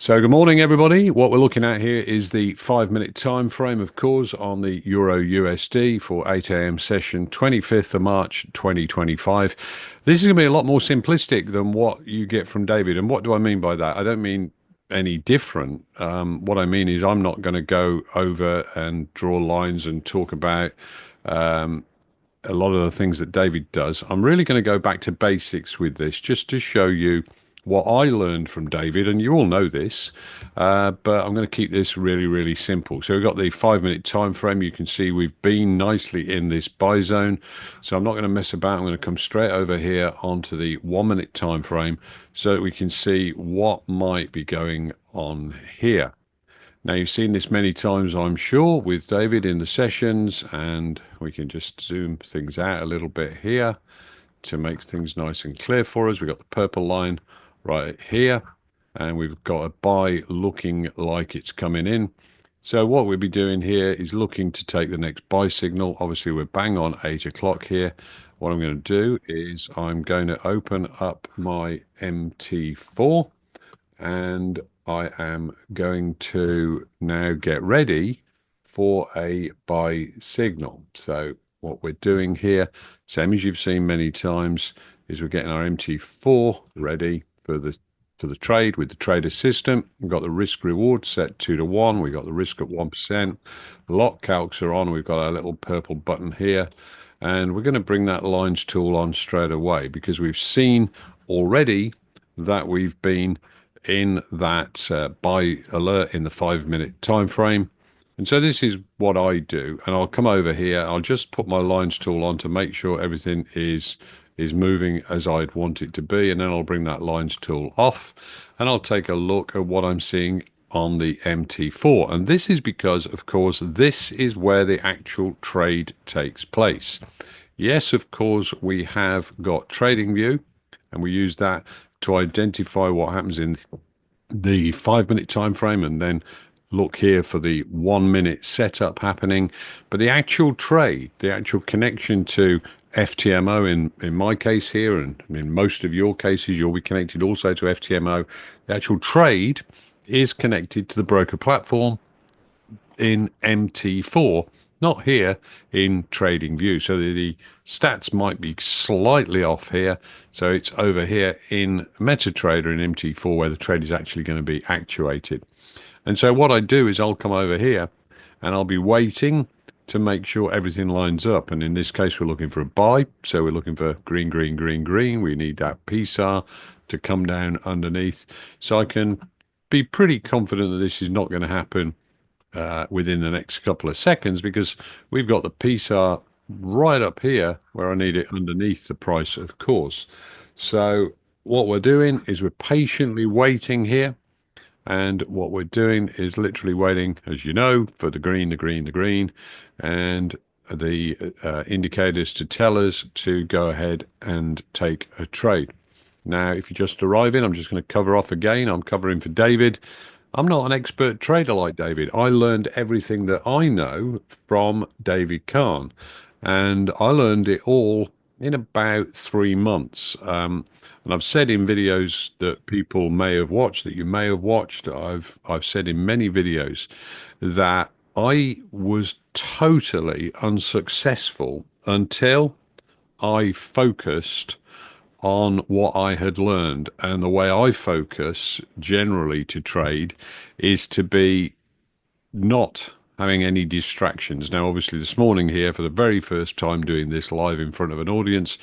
So good morning, everybody. What we're looking at here is the 5 minute time frame, of course, on the Euro USD for 8 a.m. session, 25th of March, 2025. This is going to be a lot more simplistic than what you get from David. And what do I mean by that? I don't mean any different. What I mean is I'm not going to go over and draw lines and talk about a lot of the things that David does. I'm really going to go back to basics with this just to show you what I learned from David, and you all know this, but I'm going to keep this really, really simple. So we've got the 5 minute time frame. You can see we've been nicely in this buy zone, so I'm not going to mess about. I'm going to come straight over here onto the 1 minute time frame so that we can see what might be going on here. Now, you've seen this many times, I'm sure, with David in the sessions, and we can just zoom things out a little bit here to make things nice and clear for us. We've got the purple line right here, and we've got a buy looking like it's coming in. So what we'll be doing here is looking to take the next buy signal. Obviously, we're bang on 8 o'clock here. What I'm going to do is I'm going to open up my MT4, and I am going to now get ready for a buy signal. So what we're doing here, same as you've seen many times, is we're getting our MT4 ready for the trade with the trade assistant. We've got the risk reward set 2 to 1. We've got the risk at 1%. Lock calcs are on. We've got our little purple button here. And we're going to bring that lines tool on straight away because we've seen already that we've been in that buy alert in the 5 minute time frame. And so this is what I do, and I'll come over here. I'll just put my lines tool on to make sure everything is moving as I'd want it to be, and then I'll bring that lines tool off, and I'll take a look at what I'm seeing on the MT4. And this is because, of course, this is where the actual trade takes place. Yes, of course, we have got TradingView, and we use that to identify what happens in the 5 minute time frame, and then look here for the 1 minute setup happening. But the actual trade, the actual connection to FTMO in my case here, and in most of your cases, you'll be connected also to FTMO. The actual trade is connected to the broker platform in MT4, not here in TradingView. So the stats might be slightly off here. So it's over here in MetaTrader in MT4 where the trade is actually going to be actuated. And so what I do is I'll come over here and I'll be waiting to make sure everything lines up. And in this case, we're looking for a buy. So we're looking for green, green, green, green. We need that PSAR to come down underneath. So I can be pretty confident that this is not going to happen within the next couple of seconds because we've got the PSAR right up here where I need it underneath the price, of course. So what we're doing is we're patiently waiting here. And what we're doing is literally waiting, as you know, for the green, the green, the green, and the indicators to tell us to go ahead and take a trade. Now, if you're just arriving, I'm just going to cover off again. I'm covering for David. I'm not an expert trader like David. I learned everything that I know from David Kahn, and I learned it all in about 3 months. And I've said in videos that people may have watched, that you may have watched, I've said in many videos that I was totally unsuccessful until I focused on what I had learned. And the way I focus generally to trade is to be not having any distractions. Now, obviously, this morning here, for the very first time doing this live in front of an audience,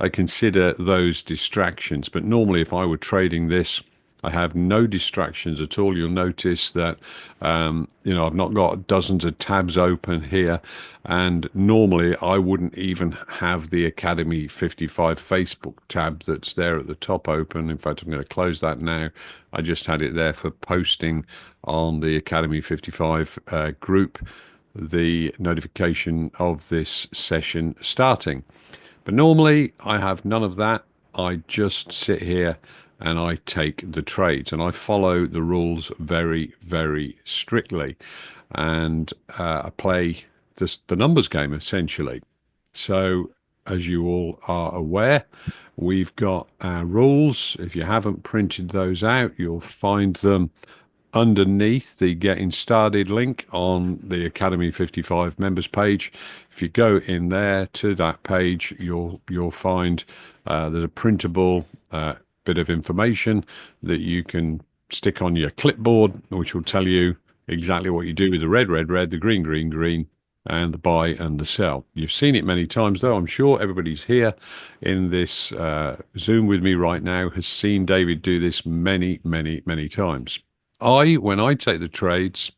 I consider those distractions. But normally, if I were trading this, I have no distractions at all. You'll notice that, I've not got dozens of tabs open here. And normally I wouldn't even have the Academy 55 Facebook tab that's there at the top open. In fact, I'm going to close that now. I just had it there for posting on the Academy 55 group, the notification of this session starting. But normally I have none of that. I just sit here and I take the trades, and I follow the rules very, very strictly. And I play the numbers game, essentially. So, as you all are aware, we've got our rules. If you haven't printed those out, you'll find them underneath the Getting Started link on the Academy 55 members page. If you go in there to that page, you'll find there's a printable bit of information that you can stick on your clipboard, which will tell you exactly what you do with the red, red, red, the green, green, green, and the buy and the sell. You've seen it many times, though. I'm sure everybody's here in this Zoom with me right now has seen David do this many, many, many times. When I take the trades,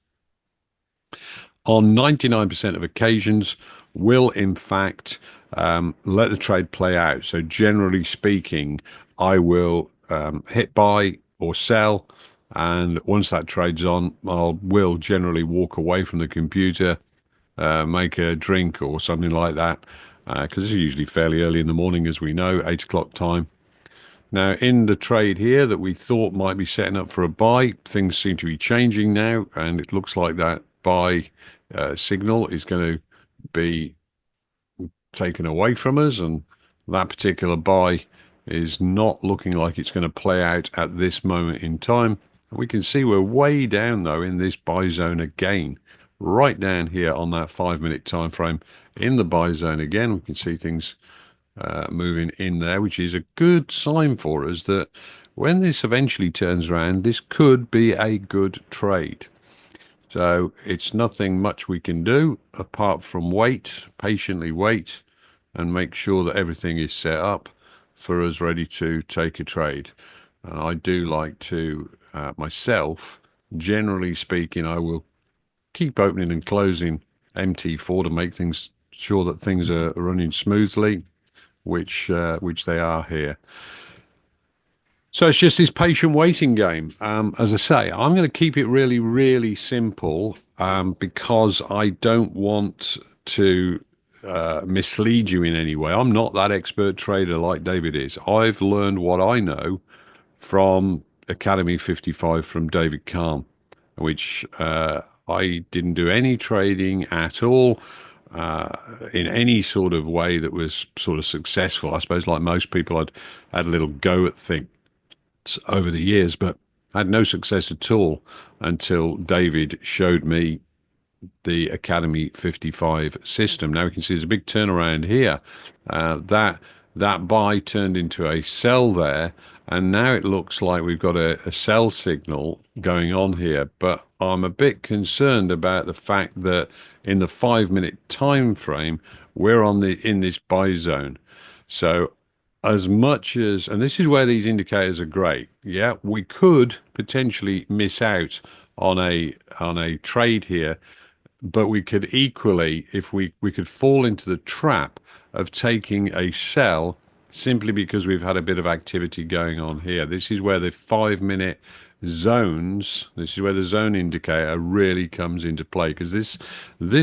on 99% of occasions, will in fact let the trade play out. So, generally speaking, I will hit buy or sell. And once that trade's on, will generally walk away from the computer, make a drink or something like that, because it's usually fairly early in the morning, as we know, 8 o'clock time. Now, in the trade here that we thought might be setting up for a buy, things seem to be changing now, and it looks like that buy signal is going to be taken away from us, and that particular buy is not looking like it's going to play out at this moment in time. And we can see we're way down, though, in this buy zone again, right down here on that 5-minute time frame in the buy zone again. We can see things moving in there, which is a good sign for us that when this eventually turns around, this could be a good trade. So it's nothing much we can do apart from wait, patiently wait, and make sure that everything is set up for us ready to take a trade. And I do like to, myself, generally speaking, I will keep opening and closing MT4 to make things sure that things are running smoothly, which they are here. So it's just this patient waiting game. As I say, I'm going to keep it really, really simple because I don't want to mislead you in any way. I'm not that expert trader like David is. I've learned what I know from Academy 55 from David Kahn, which I didn't do any trading at all in any sort of way that was sort of successful. I suppose, like most people, I'd had a little go at things over the years, but had no success at all until David showed me the Academy 55 system. Now we can see there's a big turnaround here. That buy turned into a sell there, and now it looks like we've got a sell signal going on here. But I'm a bit concerned about the fact that in the 5-minute time frame, we're in this buy zone. So as much as, and this is where these indicators are great. Yeah, we could potentially miss out on a trade here, but we could equally, if we could fall into the trap of taking a sell simply because we've had a bit of activity going on here. This is where the 5-minute zones, this is where the zone indicator really comes into play, because this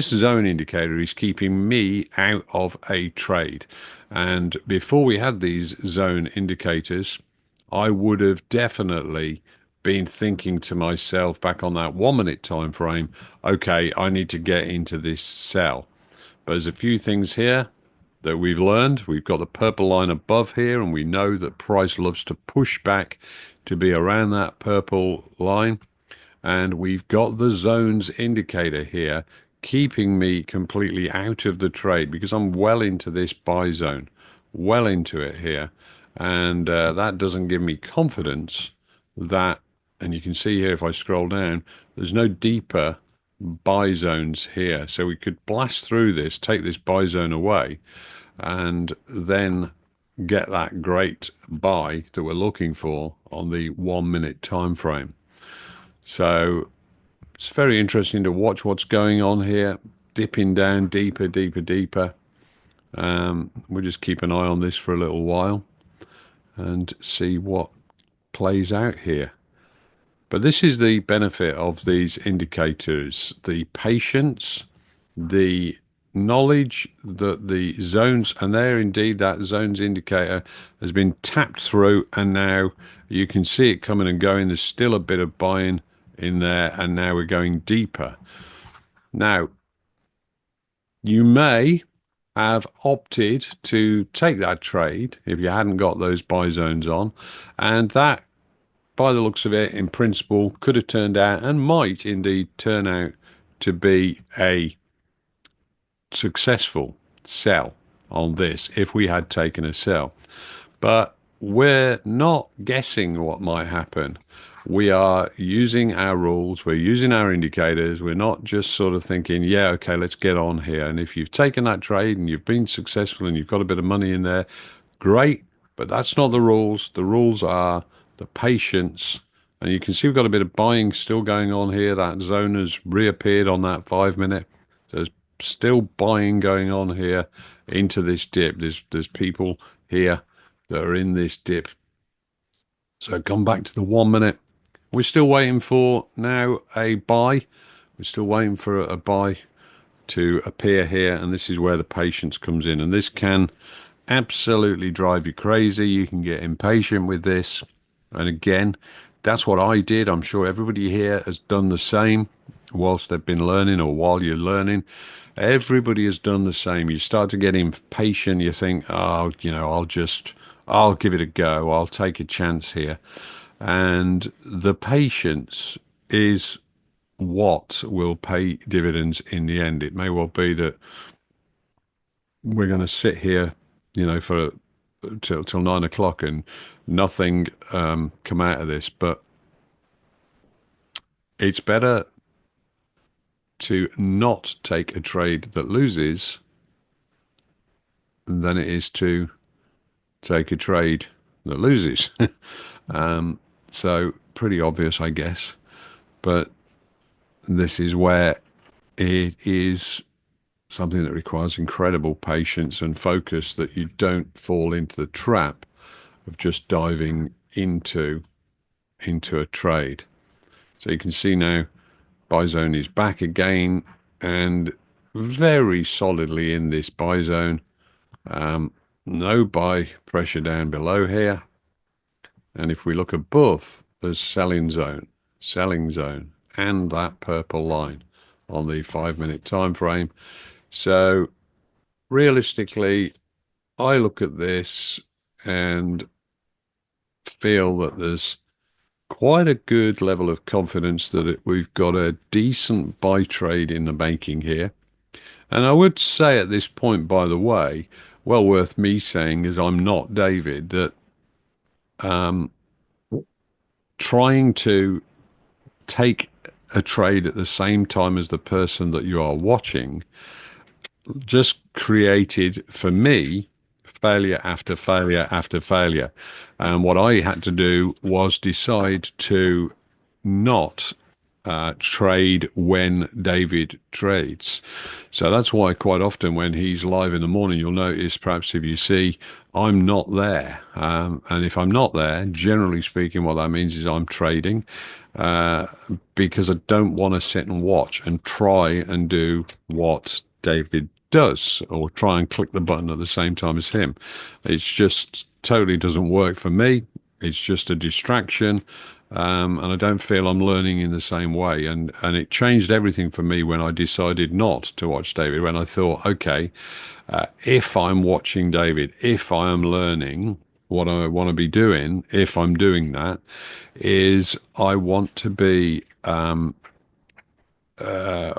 zone indicator is keeping me out of a trade. And before we had these zone indicators, I would have definitely been thinking to myself back on that 1-minute time frame, okay, I need to get into this sell. But there's a few things here that we've learned. We've got the purple line above here, and we know that price loves to push back to be around that purple line. And we've got the zones indicator here keeping me completely out of the trade because I'm well into this buy zone, well into it here. And that doesn't give me confidence that, and you can see here if I scroll down, there's no deeper buy zones here. So we could blast through this, take this buy zone away, and then get that great buy that we're looking for on the 1-minute time frame. So it's very interesting to watch what's going on here, dipping down deeper, deeper, deeper. We'll just keep an eye on this for a little while and see what plays out here. But this is the benefit of these indicators, the patience, the knowledge that the zones, and there indeed that zones indicator has been tapped through, and now you can see it coming and going. There's still a bit of buying in there, and now we're going deeper. Now, you may have opted to take that trade if you hadn't got those buy zones on, and that by the looks of it, in principle, could have turned out and might indeed turn out to be a successful sell on this if we had taken a sell. But we're not guessing what might happen. We are using our rules, we're using our indicators, we're not just sort of thinking, yeah, okay, let's get on here. And if you've taken that trade and you've been successful and you've got a bit of money in there, great, but that's not the rules. The rules are the patience. And you can see we've got a bit of buying still going on here. That zone has reappeared on that 5 minute. There's still buying going on here into this dip. There's people here that are in this dip. So come back to the 1 minute. We're still waiting for now a buy. We're still waiting for a buy to appear here, and this is where the patience comes in. And this can absolutely drive you crazy. You can get impatient with this. And again, that's what I did. I'm sure everybody here has done the same whilst they've been learning or while you're learning. Everybody has done the same. You start to get impatient. You think, oh, I'll give it a go. I'll take a chance here. And the patience is what will pay dividends in the end. It may well be that we're going to sit here, for till 9 o'clock and nothing come out of this. But it's better to not take a trade that loses than it is to take a trade that loses. So pretty obvious, I guess. But this is where it is something that requires incredible patience and focus, that you don't fall into the trap of just diving into a trade. So you can see now buy zone is back again and very solidly in this buy zone. No buy pressure down below here. And if we look above, there's selling zone, and that purple line on the 5 minute time frame. So realistically, I look at this and feel that there's quite a good level of confidence that we've got a decent buy trade in the making here. And I would say at this point, by the way, well worth me saying, as I'm not David, that trying to take a trade at the same time as the person that you are watching just created, for me, failure after failure after failure. And what I had to do was decide to not trade when David trades. So that's why quite often when he's live in the morning, you'll notice, perhaps if you see, I'm not there. And if I'm not there, generally speaking, what that means is I'm trading because I don't want to sit and watch and try and do what David does, or try and click the button at the same time as him. It's just totally doesn't work for me. It's just a distraction. And I don't feel I'm learning in the same way. And it changed everything for me when I decided not to watch David, when I thought, okay, if I'm watching David, if I am learning what I want to be doing, if I'm doing that, is I want to be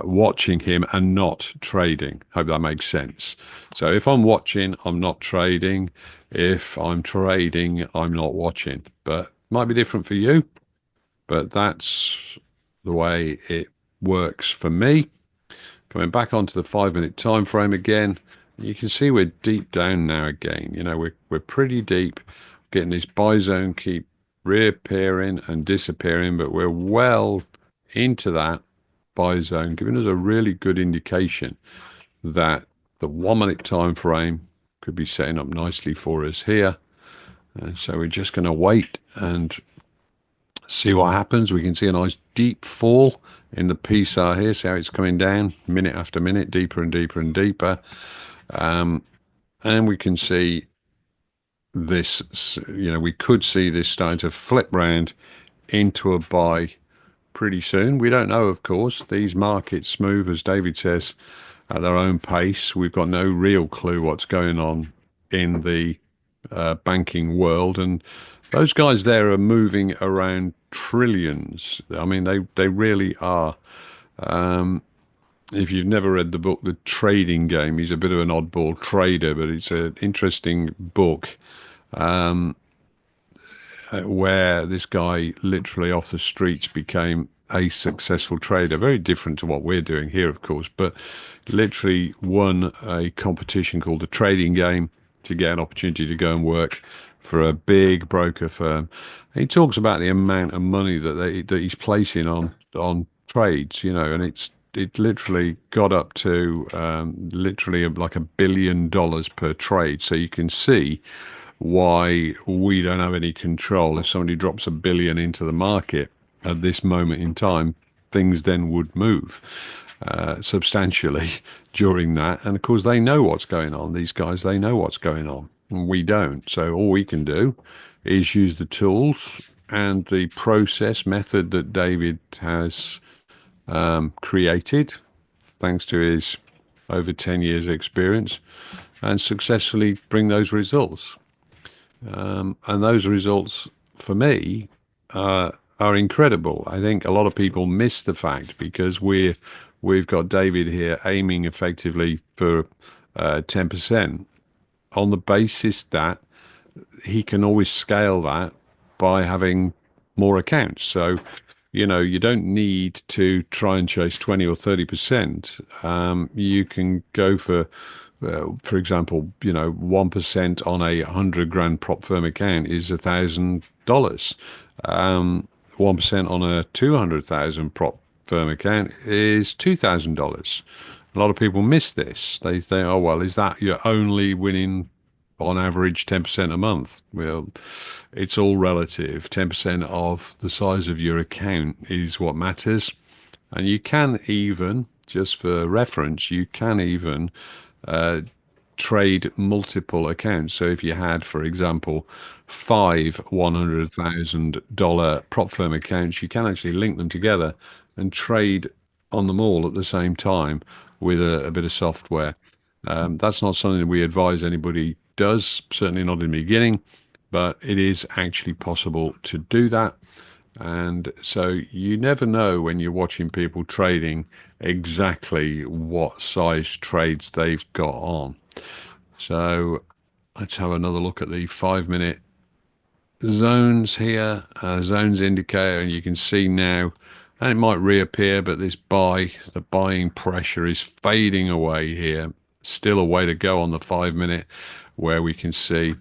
watching him and not trading. Hope that makes sense. So if I'm watching, I'm not trading. If I'm trading, I'm not watching. But might be different for you. But that's the way it works for me. Coming back onto the 5 minute time frame again, you can see we're deep down now again. We're pretty deep, getting this buy zone keep reappearing and disappearing, but we're well into that buy zone, giving us a really good indication that the 1 minute time frame could be setting up nicely for us here. And so we're just going to wait and see what happens. We can see a nice deep fall in the PSAR here. See how it's coming down minute after minute, deeper and deeper and deeper. And we can see this, we could see this starting to flip round into a buy pretty soon. We don't know, of course. These markets move, as David says, at their own pace. We've got no real clue what's going on in the banking world, and those guys there are moving around trillions. I mean, they really are. If you've never read the book, The Trading Game, he's a bit of an oddball trader, but it's an interesting book where this guy literally off the streets became a successful trader. Very different to what we're doing here, of course, but literally won a competition called the Trading Game to get an opportunity to go and work for a big broker firm. He talks about the amount of money that he's placing on trades, and it literally got up to literally like $1 billion per trade. So you can see why we don't have any control. If somebody drops $1 billion into the market at this moment in time, things then would move substantially during that. And of course, they know what's going on. These guys, they know what's going on. And we don't. So all we can do is use the tools and the process method that David has created, thanks to his over 10 years experience, and successfully bring those results. And those results, for me, are incredible. I think a lot of people miss the fact because we've got David here aiming effectively for 10% on the basis that he can always scale that by having more accounts. So, you don't need to try and chase 20 or 30%. You can go for example, 1% on a 100 grand prop firm account is $1,000. 1% on a 200,000 prop firm account is $2,000. A lot of people miss this. They think, oh, well, is that you're only winning on average 10% a month? Well, it's all relative. 10% of the size of your account is what matters. And you can even, just for reference, you can even trade multiple accounts. So if you had, for example, five $100,000 prop firm accounts, you can actually link them together and trade on them all at the same time with a bit of software. That's not something that we advise anybody does, certainly not in the beginning, but it is actually possible to do that. And so you never know when you're watching people trading exactly what size trades they've got on. So let's have another look at the 5 minute zones here, zones indicator, and you can see now, and it might reappear, but the buying pressure is fading away here. Still a way to go on the 5 minute where we can see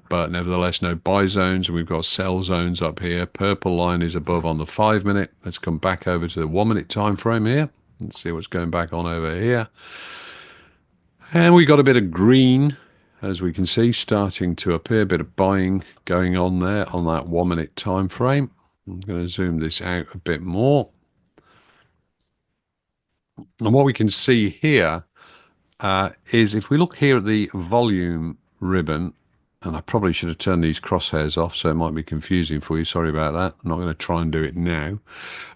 but nevertheless, no buy zones, and we've got sell zones up here. Purple line is above on the 5 minute. Let's come back over to the 1 minute time frame here and see what's going back on over here. And we got a bit of green, as we can see, starting to appear. A bit of buying going on there on that 1 minute time frame. I'm going to zoom this out a bit more. And what we can see here is if we look here at the volume ribbon, and I probably should have turned these crosshairs off, so it might be confusing for you. Sorry about that. I'm not going to try and do it now.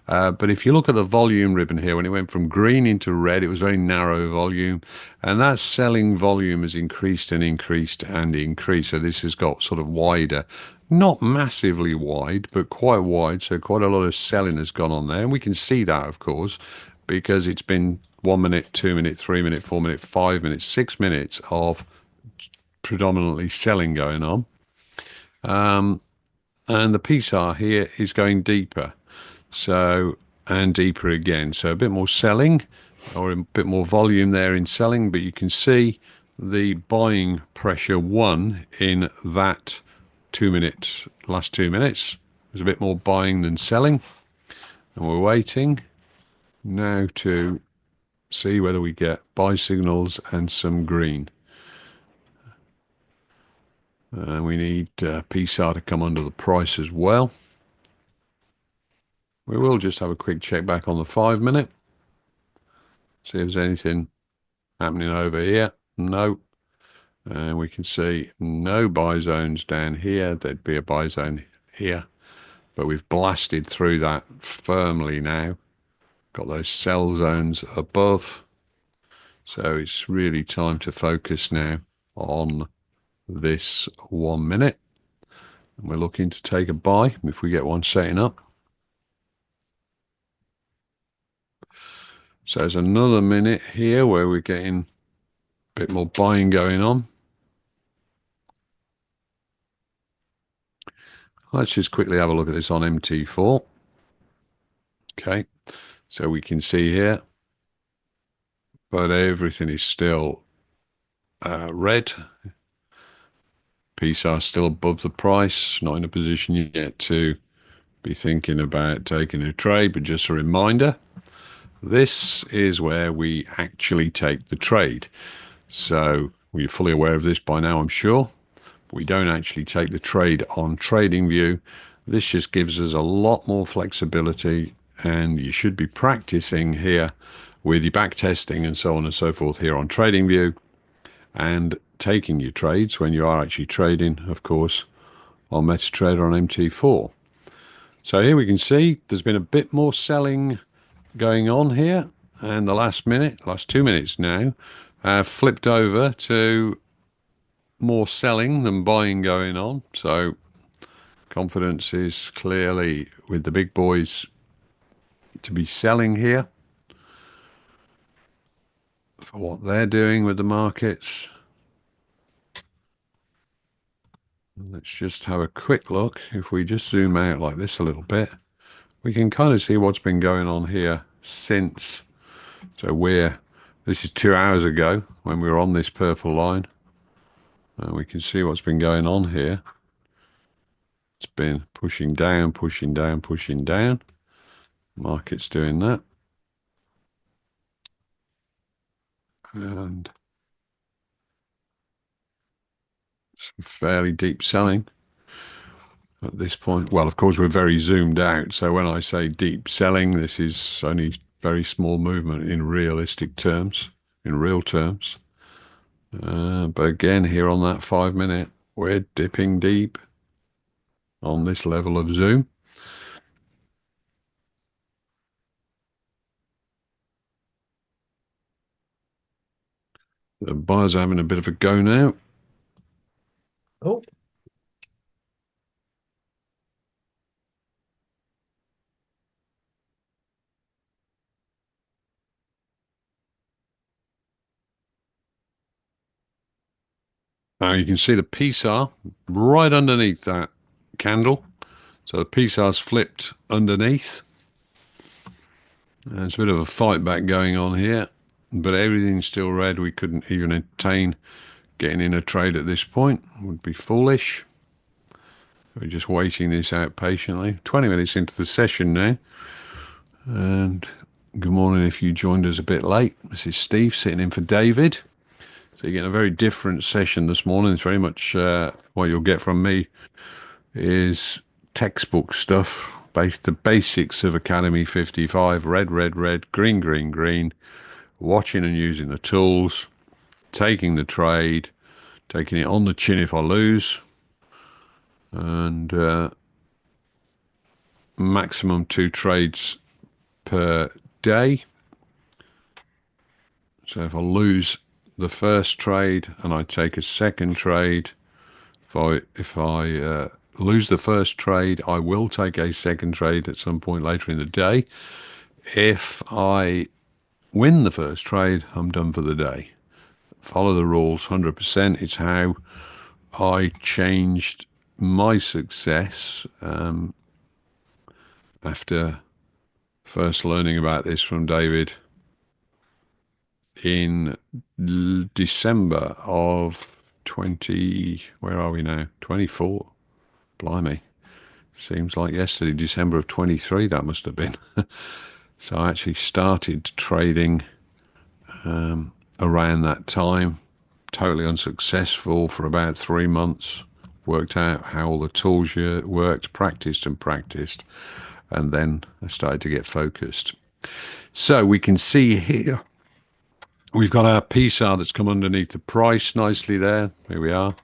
But if you look at the volume ribbon here, when it went from green into red, it was very narrow volume. And that selling volume has increased and increased and increased. So this has got sort of wider, not massively wide, but quite wide. So quite a lot of selling has gone on there. And we can see that, of course, because it's been 1 minute, 2 minute, 3 minute, 4 minute, 5 minutes, 6 minutes of predominantly selling going on. And the PSAR here is going deeper. So, and deeper again. So a bit more selling or a bit more volume there in selling, but you can see the buying pressure won in that last 2 minutes. There's a bit more buying than selling. And we're waiting now to see whether we get buy signals and some green. And we need PSAR to come under the price as well. We will just have a quick check back on the 5 minute. See if there's anything happening over here. No. And we can see no buy zones down here. There'd be a buy zone here. But we've blasted through that firmly now. Got those sell zones above. So it's really time to focus now on this 1 minute. And we're looking to take a buy if we get one setting up. So there's another minute here where we're getting a bit more buying going on. Let's just quickly have a look at this on MT4. Okay, so we can see here, but everything is still red. PSAR still above the price, not in a position yet to be thinking about taking a trade, but just a reminder, this is where we actually take the trade. So we're fully aware of this by now, I'm sure. We don't actually take the trade on TradingView. This just gives us a lot more flexibility, and you should be practicing here with your back testing and so on and so forth here on TradingView, and taking your trades when you are actually trading, of course, on MetaTrader on MT4. So here we can see there's been a bit more selling going on here, and the last 2 minutes now have flipped over to more selling than buying going on. So confidence is clearly with the big boys to be selling here for what they're doing with the markets. Let's just have a quick look. If we just zoom out like this a little bit, we can kind of see what's been going on here since. So this is 2 hours ago when we were on this purple line. And we can see what's been going on here. It's been pushing down, pushing down, pushing down. Market's doing that. And some fairly deep selling at this point. Well, of course, we're very zoomed out. So when I say deep selling, this is only very small movement in realistic terms, in real terms. But again, here on that 5 minute, we're dipping deep on this level of zoom. The buyers are having a bit of a go now. Oh, Now you can see the PSAR right underneath that candle. So the PSAR's flipped underneath. There's a bit of a fight back going on here, but everything's still red. We couldn't even entertain getting in a trade at this point. It would be foolish. We're just waiting this out patiently. 20 minutes into the session now. And good morning if you joined us a bit late. This is Steve sitting in for David. So you're getting a very different session this morning. It's very much what you'll get from me is textbook stuff, the basics of Academy 55, red, red, red, green, green, green, watching and using the tools, taking the trade, taking it on the chin if I lose, and maximum 2 trades per day. So if I lose the first trade and I take a second trade, if I lose the first trade, I will take a second trade at some point later in the day. If I win the first trade, I'm done for the day. Follow the rules 100%. It's how I changed my success after first learning about this from David in December of 20, where are we now? 24. Blimey. Seems like yesterday, December of 23, that must have been. So I actually started trading around that time, totally unsuccessful for about 3 months, worked out how all the tools worked, practiced and practiced, and then I started to get focused. So we can see here, we've got our PSAR that's come underneath the price nicely there. Here we are.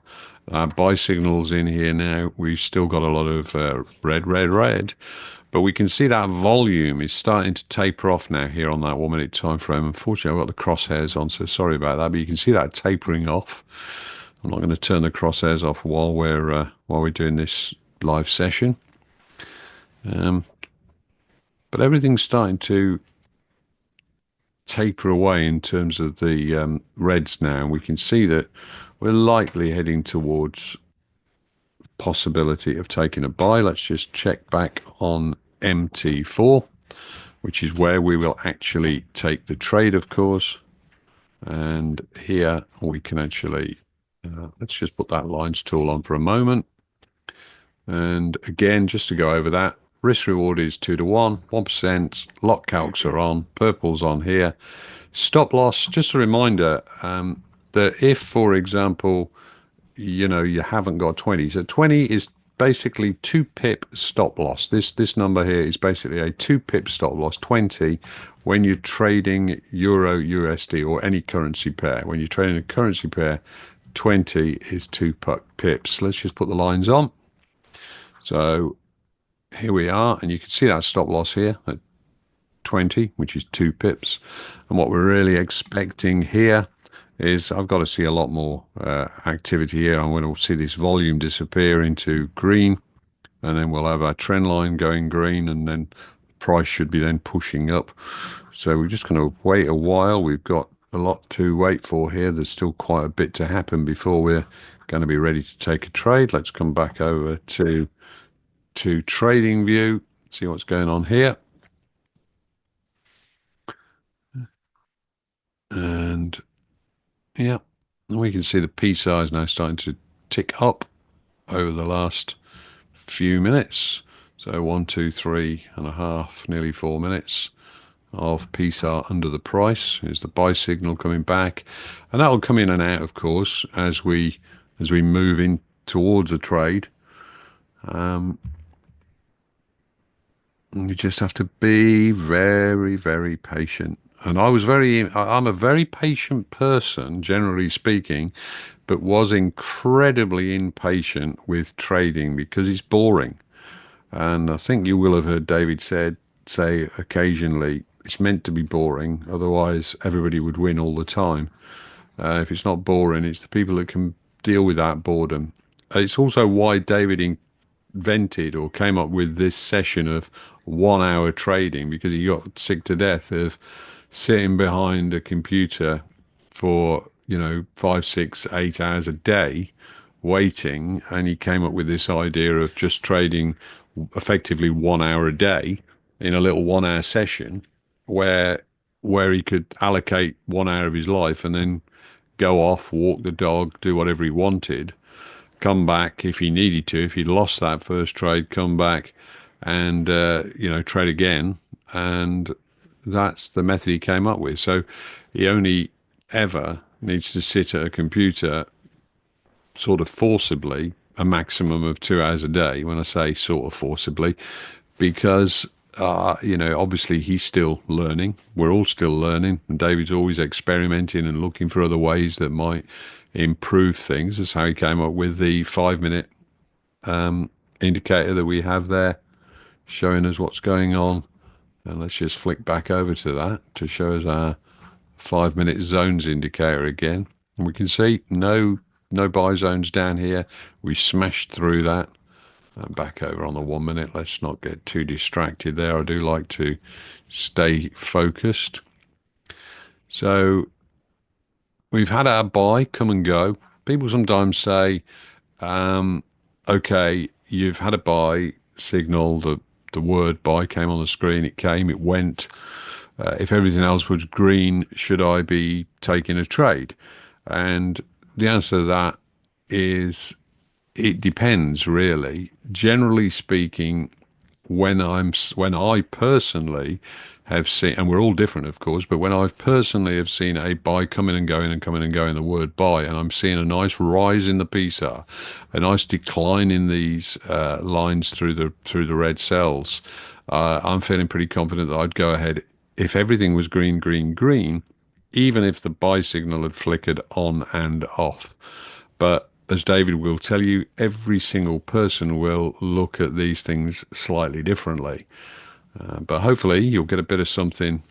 Our buy signals in here now. We've still got a lot of red, red, red. But we can see that volume is starting to taper off now here on that 1 minute time frame. Unfortunately, I've got the crosshairs on, so sorry about that. But you can see that tapering off. I'm not going to turn the crosshairs off while we're doing this live session. But everything's starting to taper away in terms of the reds now. We can see that we're likely heading towards possibility of taking a buy. Let's just check back on MT4, which is where we will actually take the trade, of course. And here we can actually, let's just put that lines tool on for a moment. And again, just to go over that, risk reward is 2 to 1, 1%, lock calcs are on, purple's on here. Stop loss, just a reminder that if, for example, you haven't got 20, so 20 is basically 2 pip stop loss. This number here is basically a 2 pip stop loss, 20, when you're trading Euro USD or any currency pair. When you're trading a currency pair, 20 is 2 pips. Let's just put the lines on. So here we are, and you can see that stop loss here at 20, which is 2 pips. And what we're really expecting here is I've got to see a lot more activity here. I'm going to see this volume disappear into green, and then we'll have our trend line going green, and then price should be then pushing up. So we're just going to wait a while. We've got a lot to wait for here. There's still quite a bit to happen before we're going to be ready to take a trade. Let's come back over to trading view, see what's going on here. And yeah, we can see the P size now starting to tick up over the last few minutes. So 1, 2, 3.5, nearly 4 minutes of PSAR under the price. Is the buy signal coming back, and that will come in and out, of course, as we move in towards a trade. You just have to be very, very patient. And I'm a very patient person, generally speaking, but was incredibly impatient with trading because it's boring. And I think you will have heard David say occasionally, it's meant to be boring, otherwise everybody would win all the time. If it's not boring, it's the people that can deal with that boredom. It's also why David invented or came up with this session of 1 hour trading, because he got sick to death of sitting behind a computer for 5, 6, 8 hours a day waiting, and he came up with this idea of just trading effectively 1 hour a day in a little 1 hour session where he could allocate 1 hour of his life and then go off, walk the dog, do whatever he wanted, come back if he needed to. If he'd lost that first trade, come back and trade again. And that's the method he came up with. So he only ever needs to sit at a computer sort of forcibly a maximum of 2 hours a day. When I say sort of forcibly, because obviously he's still learning. We're all still learning, and David's always experimenting and looking for other ways that might improve things. That's how he came up with the 5-minute indicator that we have there, showing us what's going on. And let's just flick back over to that to show us our 5-minute zones indicator again. And we can see no buy zones down here. We smashed through that. Back over on the 1 minute. Let's not get too distracted there. I do like to stay focused. So we've had our buy come and go. People sometimes say, okay, you've had a buy signal. The word buy came on the screen. It came, it went. If everything else was green, should I be taking a trade? And the answer to that is it depends, really. Generally speaking, when I personally have seen, and we're all different, of course, but when I've personally have seen a buy coming and going and coming and going, the word buy, and I'm seeing a nice rise in the PSAR, a nice decline in these lines through the red cells, I'm feeling pretty confident that I'd go ahead if everything was green, green, green, even if the buy signal had flickered on and off. But as David will tell you, every single person will look at these things slightly differently. But hopefully you'll get a bit of something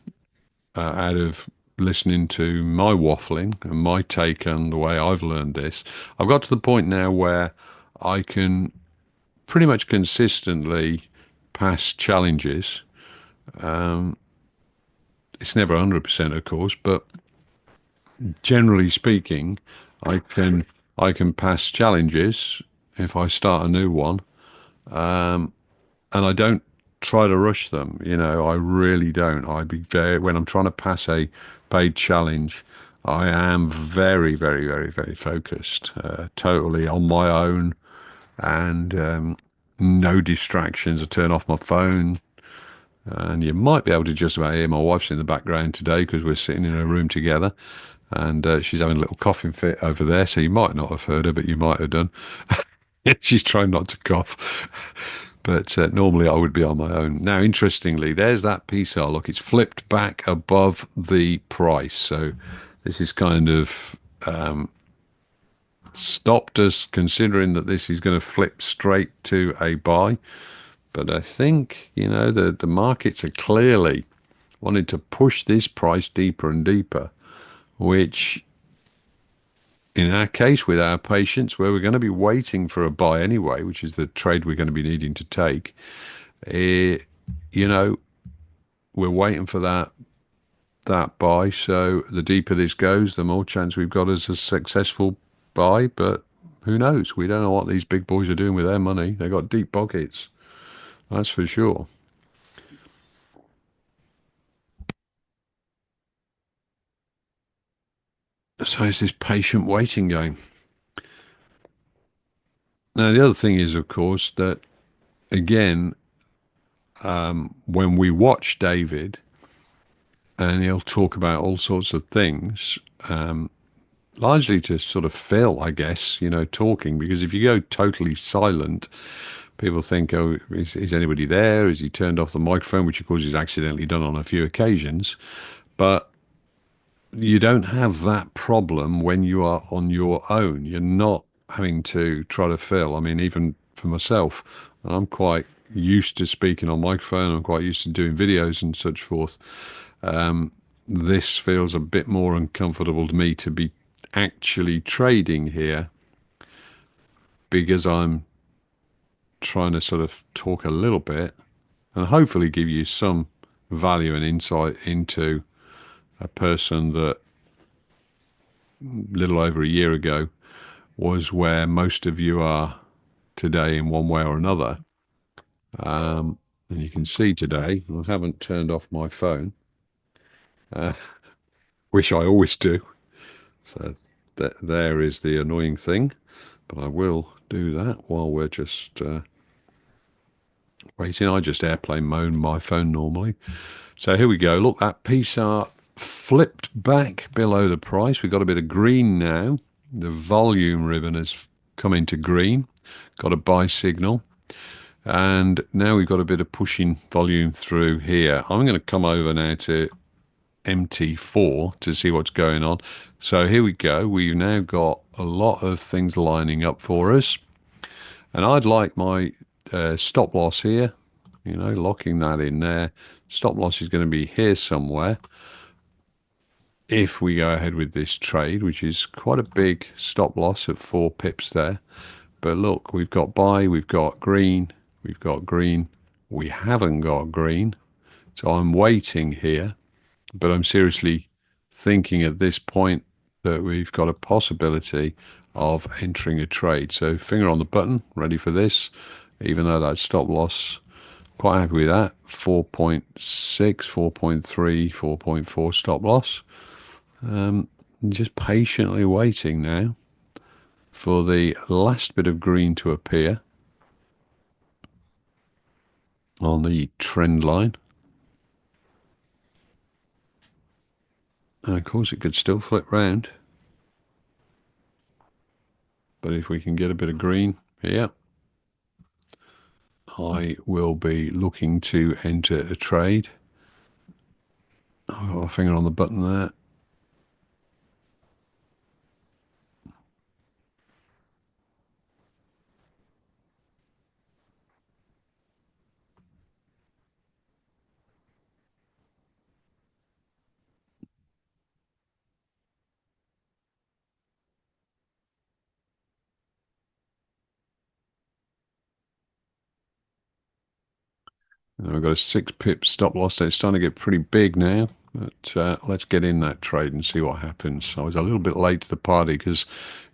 out of listening to my waffling and my take on the way I've learned this, I've got to the point now where I can pretty much consistently pass challenges. It's never 100%, of course, but generally speaking, I can I can pass challenges if I start a new one, and I don't try to rush them. I really don't. I be very when I'm trying to pass a paid challenge, I am very, very, very, very focused, totally on my own, and no distractions. I turn off my phone, and you might be able to just about hear my wife's in the background today because we're sitting in a room together, and she's having a little coughing fit over there. So you might not have heard her, but you might have done. She's trying not to cough. But normally I would be on my own. Now, interestingly, there's that PSAR. Look, it's flipped back above the price. So this is kind of stopped us considering that this is going to flip straight to a buy. But I think, the markets are clearly wanting to push this price deeper and deeper, which in our case, with our patients, where we're going to be waiting for a buy anyway, which is the trade we're going to be needing to take, eh, you know, we're waiting for that buy. So the deeper this goes, the more chance we've got as a successful buy. But who knows? We don't know what these big boys are doing with their money. They've got deep pockets, that's for sure. So it's this patient waiting game. Now, the other thing is, of course, that again, when we watch David, and he'll talk about all sorts of things, largely to sort of fill, I guess, talking. Because if you go totally silent, people think, oh, is anybody there? Is he turned off the microphone? Which, of course, he's accidentally done on a few occasions. But you don't have that problem when you are on your own. You're not having to try to fill. I mean, even for myself, I'm quite used to speaking on microphone. I'm quite used to doing videos and such forth. This feels a bit more uncomfortable to me to be actually trading here because I'm trying to sort of talk a little bit and hopefully give you some value and insight into a person that a little over a year ago was where most of you are today in one way or another. And you can see today, I haven't turned off my phone, which I always do. So there is the annoying thing, but I will do that while we're just waiting. I just airplane mode my phone normally. So here we go. Look, that PSAR flipped back below the price. We've got a bit of green now. The volume ribbon has come into green. Got a buy signal. And now we've got a bit of pushing volume through here. I'm going to come over now to MT4 to see what's going on. So here we go. We've now got a lot of things lining up for us. And I'd like my stop loss here, locking that in there. Stop loss is going to be here somewhere if we go ahead with this trade, which is quite a big stop loss at 4 pips there. But look, we've got buy, we've got green, we haven't got green. So I'm waiting here, but I'm seriously thinking at this point that we've got a possibility of entering a trade. So finger on the button, ready for this, even though that stop loss, quite happy with that. 4.6, 4.3, 4.4 stop loss. Just patiently waiting now for the last bit of green to appear on the trend line. And of course, it could still flip round. But if we can get a bit of green here, I will be looking to enter a trade. I've got a finger on the button there. And I've got a 6 pip stop loss. It's starting to get pretty big now. But let's get in that trade and see what happens. I was a little bit late to the party because,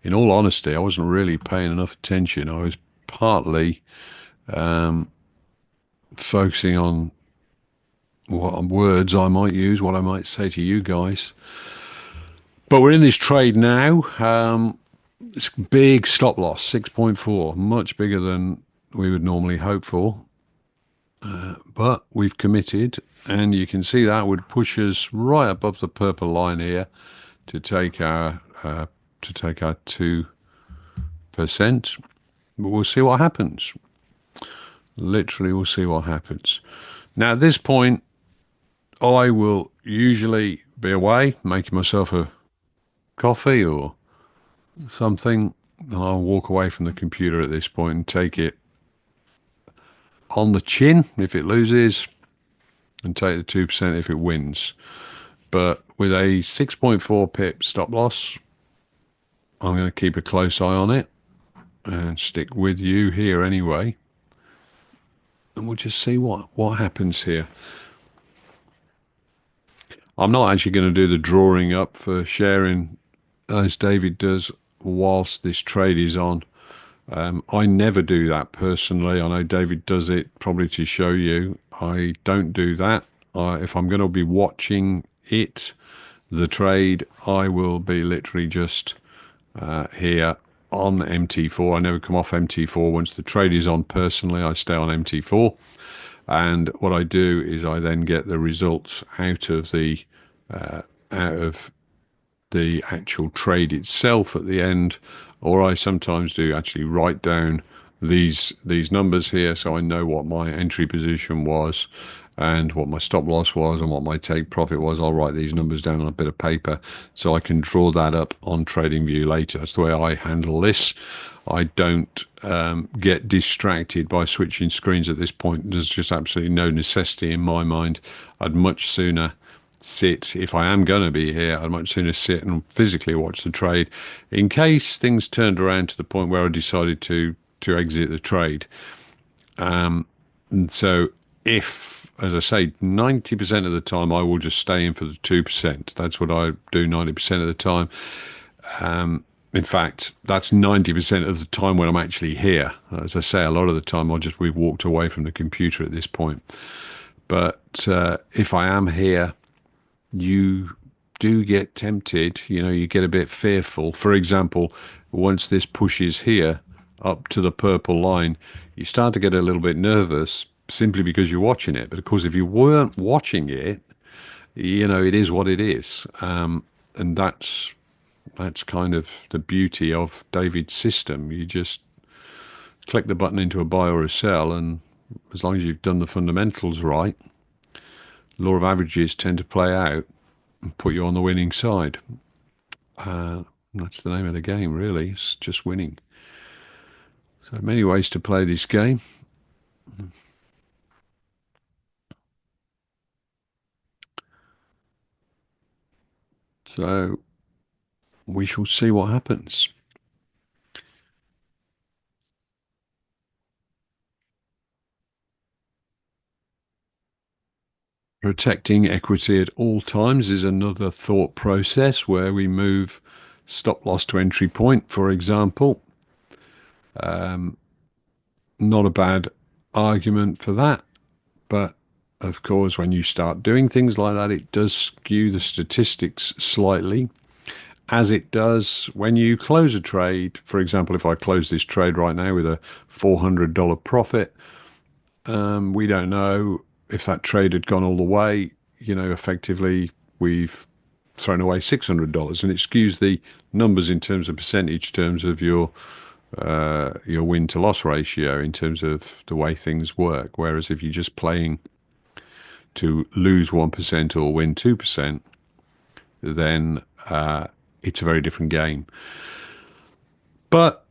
in all honesty, I wasn't really paying enough attention. I was partly focusing on what words I might use, what I might say to you guys. But we're in this trade now. It's a big stop loss, 6.4, much bigger than we would normally hope for. But we've committed, and you can see that would push us right above the purple line here to take our 2%. But we'll see what happens. Literally, we'll see what happens. Now, at this point, I will usually be away, making myself a coffee or something, and I'll walk away from the computer at this point and take it on the chin if it loses, and take the 2% if it wins. But with a 6.4 pip stop loss, I'm going to keep a close eye on it and stick with you here anyway. And we'll just see what happens here. I'm not actually going to do the drawing up for sharing as David does whilst this trade is on. I never do that personally. I know David does it probably to show you. I don't do that. If I'm going to be watching the trade, I will be literally just here on MT4. I never come off MT4. Once the trade is on personally, I stay on MT4. And what I do is I then get the results out of the actual trade itself at the end, or I sometimes do actually write down these numbers here so I know what my entry position was and what my stop loss was and what my take profit was. I'll write these numbers down on a bit of paper so I can draw that up on TradingView later. That's the way I handle this. I don't get distracted by switching screens at this point. There's just absolutely no necessity in my mind. I'd much sooner sit, if I am going to be here, I'd much sooner sit and physically watch the trade in case things turned around to the point where I decided to exit the trade. And so if, as I say, 90% of the time I will just stay in for the 2%. That's what I do 90% of the time. In fact, that's 90% of the time when I'm actually here. As I say, a lot of the time we've walked away from the computer at this point. But if I am here, you do get tempted, you get a bit fearful. For example, once this pushes here up to the purple line, you start to get a little bit nervous simply because you're watching it. But of course, if you weren't watching it, it is what it is. And that's kind of the beauty of David's system. You just click the button into a buy or a sell, and as long as you've done the fundamentals right, law of averages tend to play out and put you on the winning side. That's the name of the game, really. It's just winning. So many ways to play this game. So we shall see what happens. Protecting equity at all times is another thought process where we move stop loss to entry point, for example. Not a bad argument for that. But of course, when you start doing things like that, it does skew the statistics slightly, as it does when you close a trade. For example, if I close this trade right now with a $400 profit, we don't know if that trade had gone all the way. Effectively, we've thrown away $600, and it skews the numbers in terms of percentage terms of your win to loss ratio in terms of the way things work. Whereas if you're just playing to lose 1% or win 2%, then it's a very different game. But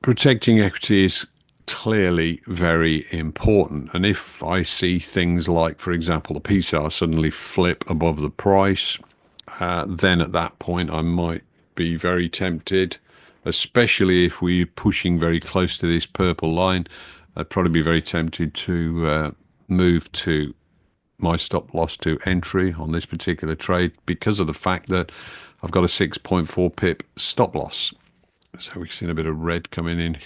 protecting equity is clearly very important. And if I see things like, for example, the PSAR suddenly flip above the price, then at that point I might be very tempted, especially if we're pushing very close to this purple line. I'd probably be very tempted to moved to my stop loss to entry on this particular trade because of the fact that I've got a 6.4 pip stop loss. So we've seen a bit of red coming in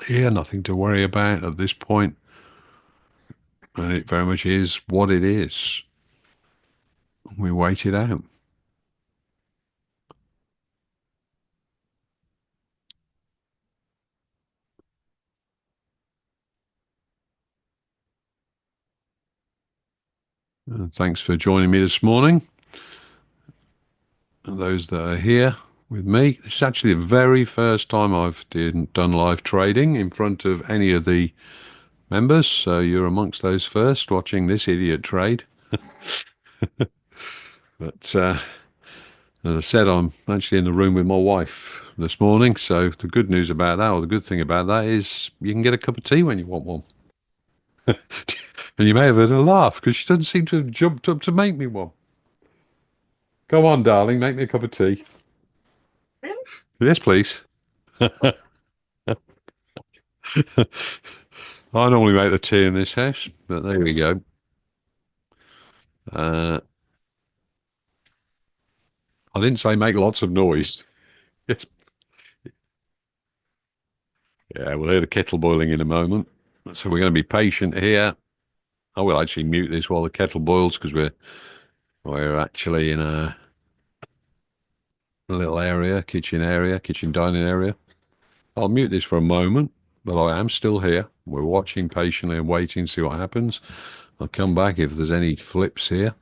here, nothing to worry about at this point, and it very much is what it is. We wait it out. Thanks for joining me this morning. And those that are here with me, this is actually the very first time I've done live trading in front of any of the members. So you're amongst those first watching this idiot trade. But as I said, I'm actually in the room with my wife this morning. So the good news about that, or the good thing about that, is you can get a cup of tea when you want one. And you may have heard her laugh because she doesn't seem to have jumped up to make me one. Go on, darling, make me a cup of tea. Really? Yes, please. I normally make the tea in this house, but there we go. Uh, I didn't say make lots of noise. Yes. Yeah, we'll hear the kettle boiling in a moment. So we're going to be patient here. I will actually mute this while the kettle boils because we're actually in a little area, kitchen dining area. I'll mute this for a moment, but I am still here. We're watching patiently and waiting to see what happens. I'll come back if there's any flips here.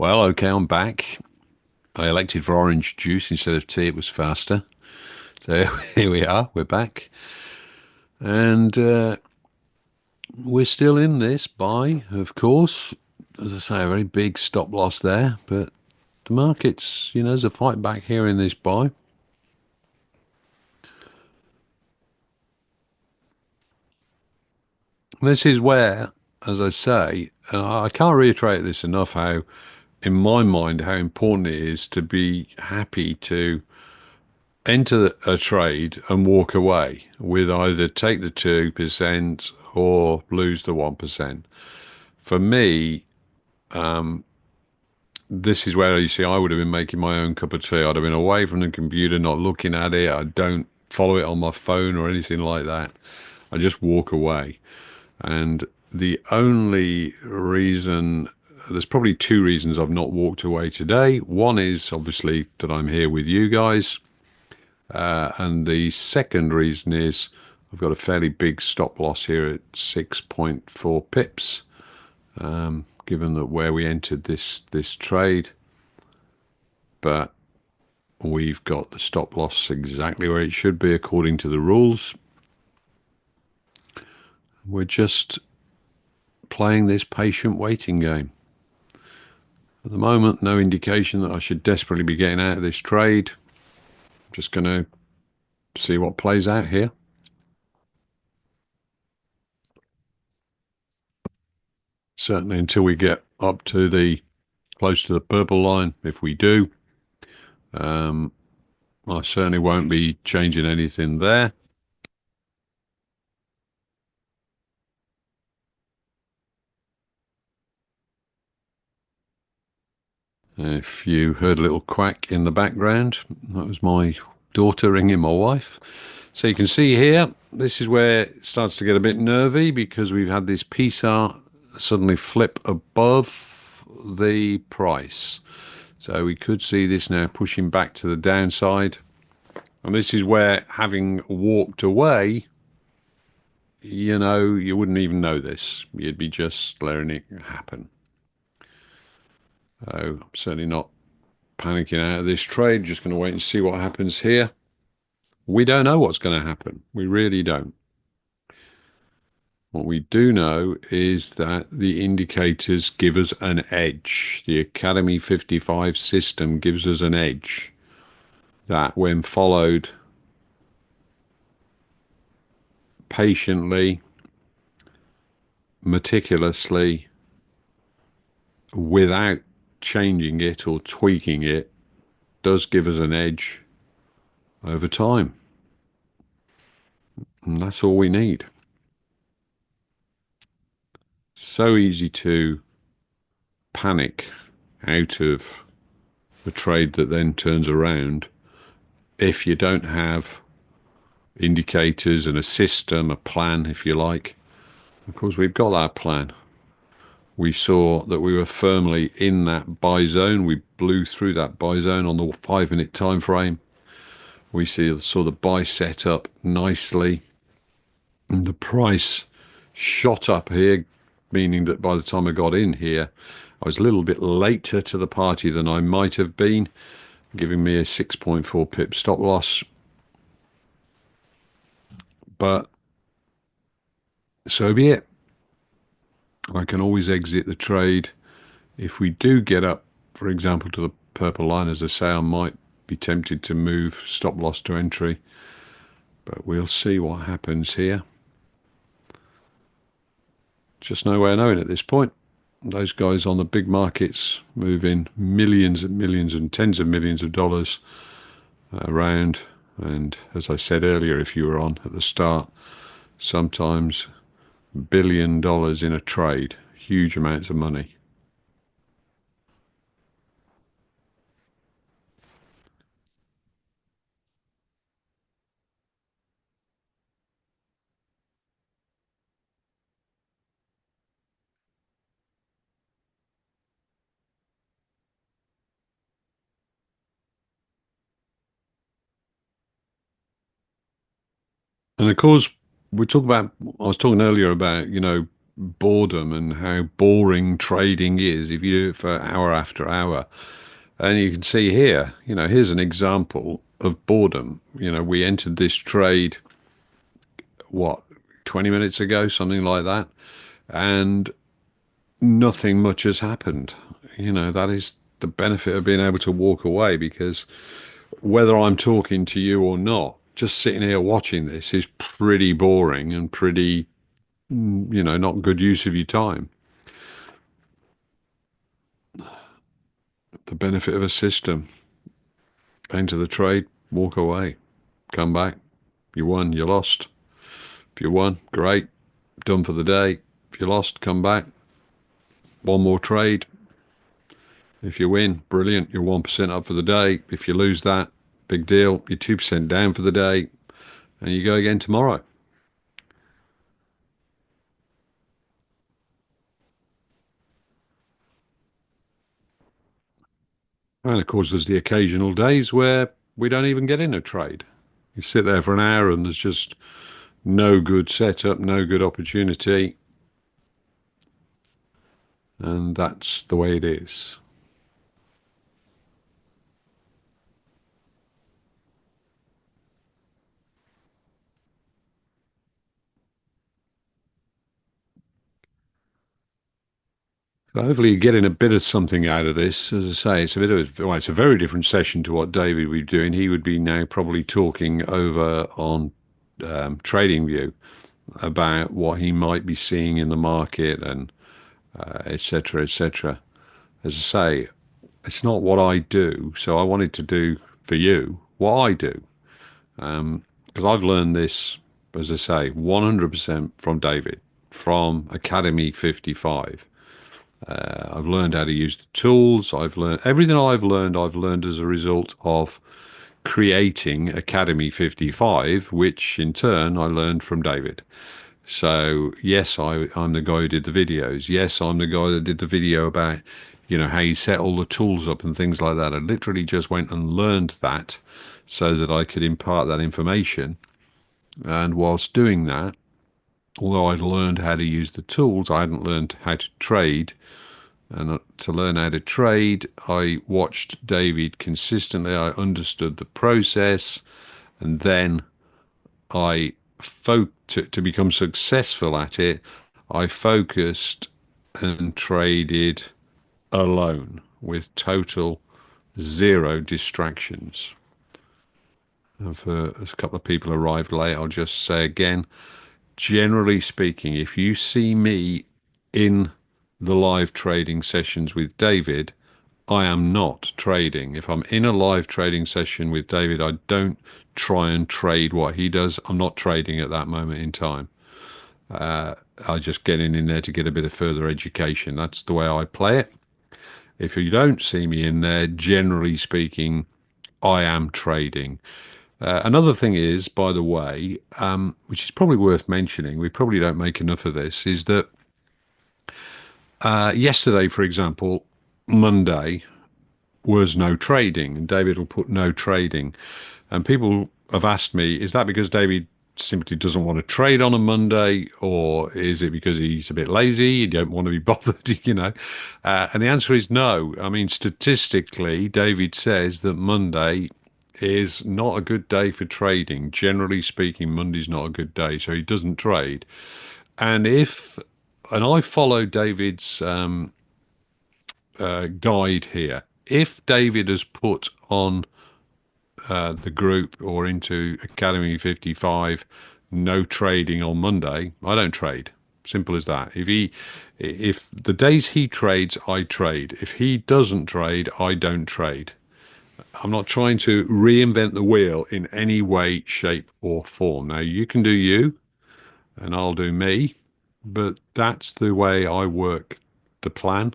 Well, okay, I'm back. I elected for orange juice instead of tea. It was faster. So here we are. We're back. And we're still in this buy, of course. As I say, a very big stop loss there. But the market's, there's a fight back here in this buy. This is where, as I say, and I can't reiterate this enough, how, in my mind, how important it is to be happy to enter a trade and walk away with either take the 2% or lose the 1%. For me, this is where you see I would have been making my own cup of tea. I'd have been away from the computer, not looking at it. I don't follow it on my phone or anything like that. I just walk away. And the only reason, there's probably two reasons I've not walked away today. One is obviously that I'm here with you guys. And the second reason is I've got a fairly big stop loss here at 6.4 pips, given that where we entered this trade. But we've got the stop loss exactly where it should be according to the rules. We're just playing this patient waiting game. At the moment, no indication that I should desperately be getting out of this trade. I'm just going to see what plays out here. Certainly until we get up to the close to the purple line. If we do, I certainly won't be changing anything there. If you heard a little quack in the background, that was my daughter ringing my wife. So you can see here, this is where it starts to get a bit nervy because we've had this PSAR suddenly flip above the price. So we could see this now pushing back to the downside. And this is where, having walked away, you wouldn't even know this. You'd be just letting it happen. So I'm certainly not panicking out of this trade. Just going to wait and see what happens here. We don't know what's going to happen. We really don't. What we do know is that the indicators give us an edge. The Academy 55 system gives us an edge that, when followed patiently, meticulously, without changing it or tweaking it, does give us an edge over time. And that's all we need. So easy to panic out of the trade that then turns around if you don't have indicators and a system, a plan, if you like. Of course, we've got that plan. We saw that we were firmly in that buy zone. We blew through that buy zone on the 5-minute time frame. We saw the buy set up nicely. And the price shot up here, meaning that by the time I got in here, I was a little bit later to the party than I might have been, giving me a 6.4 pip stop loss. But so be it. I can always exit the trade. If we do get up, for example, to the purple line, as I say, I might be tempted to move stop loss to entry. But we'll see what happens here. Just no way of knowing at this point. Those guys on the big markets moving millions and millions and tens of millions of dollars around. And as I said earlier, if you were on at the start, sometimes $1 billion in a trade, huge amounts of money. And of course, I was talking earlier about, boredom and how boring trading is if you do it for hour after hour. And you can see here, here's an example of boredom. We entered this trade, 20 minutes ago, something like that. And nothing much has happened. That is the benefit of being able to walk away, because whether I'm talking to you or not, just sitting here watching this is pretty boring and pretty, not good use of your time. The benefit of a system: enter the trade, walk away, come back. You won, you lost. If you won, great, done for the day. If you lost, come back, one more trade. If you win, brilliant, you're 1% up for the day. If you lose that, big deal, you're 2% down for the day, and you go again tomorrow. And of course, there's the occasional days where we don't even get in a trade. You sit there for an hour and there's just no good setup, no good opportunity. And that's the way it is. So hopefully you're getting a bit of something out of this. As I say, it's a very different session to what David would be doing. He would be now probably talking over on TradingView about what he might be seeing in the market and et cetera, et cetera. As I say, it's not what I do, so I wanted to do for you what I do, because I've learned this, as I say, 100% from David, from Academy 55. I've learned how to use the tools. I've learned everything I've learned as a result of creating Academy 55, which in turn I learned from David. So yes, I'm the guy who did the videos. Yes, I'm the guy that did the video about, how you set all the tools up and things like that. I literally just went and learned that so that I could impart that information. And whilst doing that, although I'd learned how to use the tools, I hadn't learned how to trade. And to learn how to trade, I watched David consistently. I understood the process, and then to become successful at it, I focused and traded alone with total zero distractions. And for a couple of people arrived late, I'll just say again, generally speaking, if you see me in the live trading sessions with David, I am not trading. If I'm in a live trading session with David, I don't try and trade what he does. I'm not trading at that moment in time. I just get in there to get a bit of further education. That's the way I play it. If you don't see me in there, generally speaking, I am trading. Another thing is, by the way, which is probably worth mentioning, we probably don't make enough of this, is that yesterday, for example, Monday, was no trading, and David will put no trading. And people have asked me, is that because David simply doesn't want to trade on a Monday, or is it because he's a bit lazy? He don't want to be bothered, And the answer is no. I mean, statistically, David says that Monday is not a good day for trading. Generally speaking, Monday's not a good day, so he doesn't trade. And I follow David's guide here. If David has put on the group or into Academy 55 no trading on Monday, I don't trade. Simple as that. If the days he trades, I trade. If he doesn't trade, I don't trade. I'm not trying to reinvent the wheel in any way, shape, or form. Now, you can do you, and I'll do me, but that's the way I work the plan.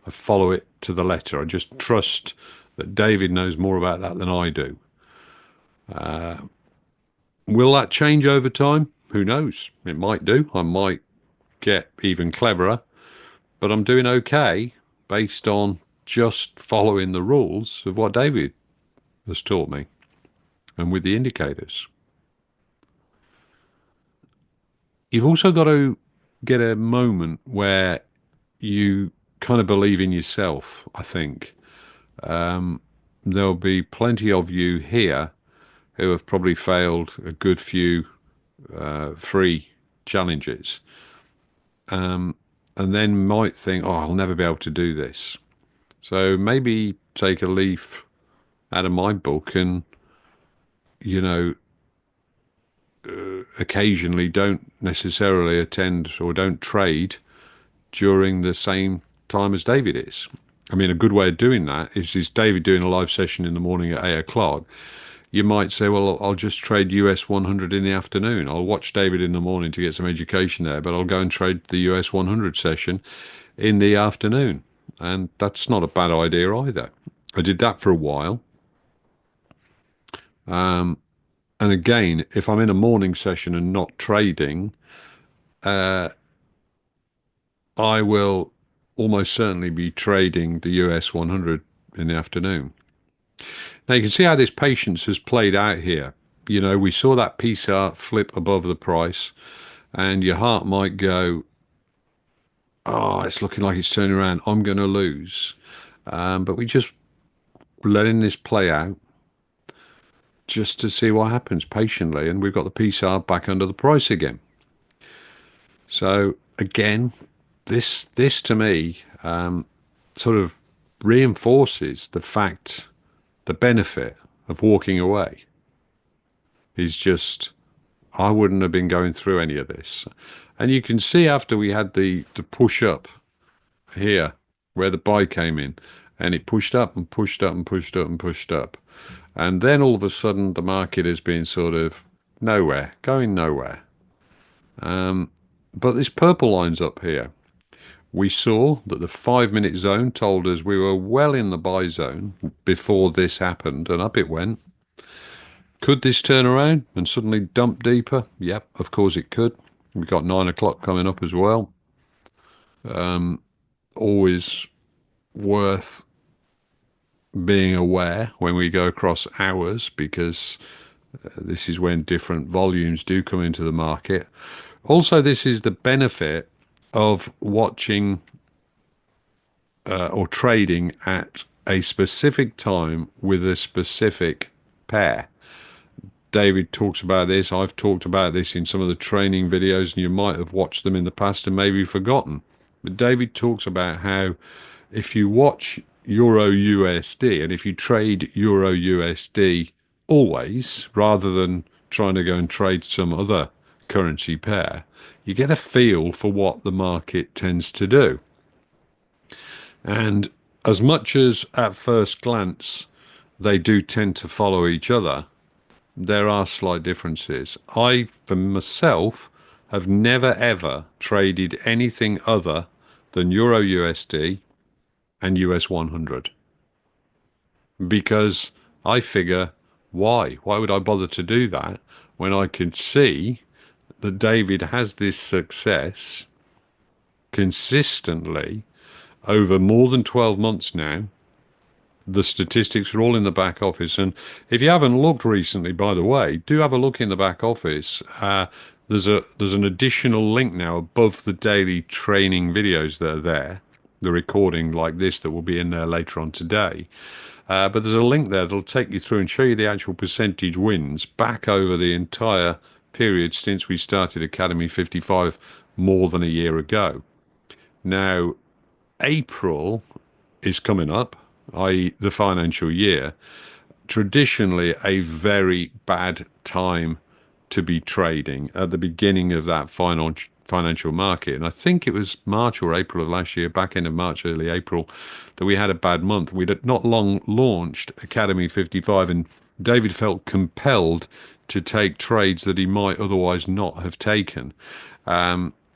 I follow it to the letter. I just trust that David knows more about that than I do. Will that change over time? Who knows? It might do. I might get even cleverer, but I'm doing okay based on just following the rules of what David has taught me and with the indicators. You've also got to get a moment where you kind of believe in yourself, I think. There'll be plenty of you here who have probably failed a good few free challenges, and then might think, oh, I'll never be able to do this. So maybe take a leaf out of my book and, you know, occasionally don't necessarily attend or don't trade during the same time as David is. I mean, a good way of doing that is David doing a live session in the morning at 8 o'clock. You might say, well, I'll just trade US 100 in the afternoon. I'll watch David in the morning to get some education there, but I'll go and trade the US 100 session in the afternoon. And that's not a bad idea either. I did that for a while. And again, if I'm in a morning session and not trading, I will almost certainly be trading the US 100 in the afternoon. Now you can see how this patience has played out here. You know, we saw that PSAR flip above the price, and your heart might go, oh, it's looking like it's turning around. I'm going to lose. But we just letting this play out just to see what happens patiently. And we've got the PSAR back under the price again. So again, this to me sort of reinforces the benefit of walking away. Is just, I wouldn't have been going through any of this. And you can see after we had the push up here, where the buy came in, and it pushed up and pushed up and pushed up and pushed up. And then all of a sudden the market has been sort of nowhere, going nowhere. But this purple line's up here. We saw that the 5 minute zone told us we were well in the buy zone before this happened, and up it went. Could this turn around and suddenly dump deeper? Yep, of course it could. We've got 9 o'clock coming up as well. Always worth being aware when we go across hours because this is when different volumes do come into the market. Also, this is the benefit of watching or trading at a specific time with a specific pair. David talks about this. I've talked about this in some of the training videos, and you might have watched them in the past and maybe forgotten. But David talks about how if you watch Euro USD and if you trade Euro USD always, rather than trying to go and trade some other currency pair, you get a feel for what the market tends to do. And as much as at first glance they do tend to follow each other, there are slight differences. I, for myself, have never ever traded anything other than Euro USD and US 100 because I figure, why? Why would I bother to do that when I could see that David has this success consistently over more than 12 months now? The statistics are all in the back office. And if you haven't looked recently, by the way, do have a look in the back office. There's an additional link now above the daily training videos that are there, the recording like this that will be in there later on today. But there's a link there that'll take you through and show you the actual percentage wins back over the entire period since we started Academy 55 more than a year ago. Now, April is coming up, i.e., the financial year, traditionally a very bad time to be trading at the beginning of that financial market. And I think it was March or April of last year, back end of March, early April, that we had a bad month. We'd not long launched Academy 55, and David felt compelled to take trades that he might otherwise not have taken.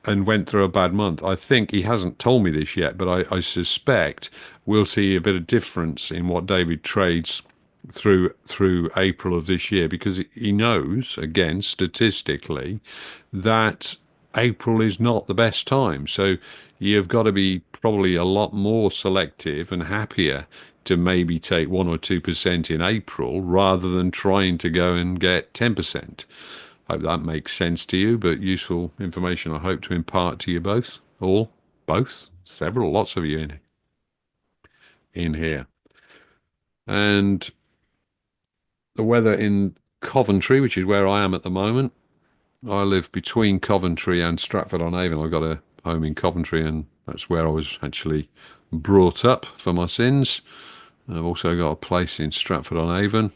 And went through a bad month. I think he hasn't told me this yet, but I suspect we'll see a bit of difference in what David trades through April of this year because he knows, again, statistically, that April is not the best time. So you've got to be probably a lot more selective and happier to maybe take 1 or 2% in April rather than trying to go and get 10%. Hope that makes sense to you, but useful information I hope to impart to you both, all, both, several, lots of you in here. And the weather in Coventry, which is where I am at the moment. I live between Coventry and Stratford-on-Avon. I've got a home in Coventry, and that's where I was actually brought up for my sins. And I've also got a place in Stratford-on-Avon,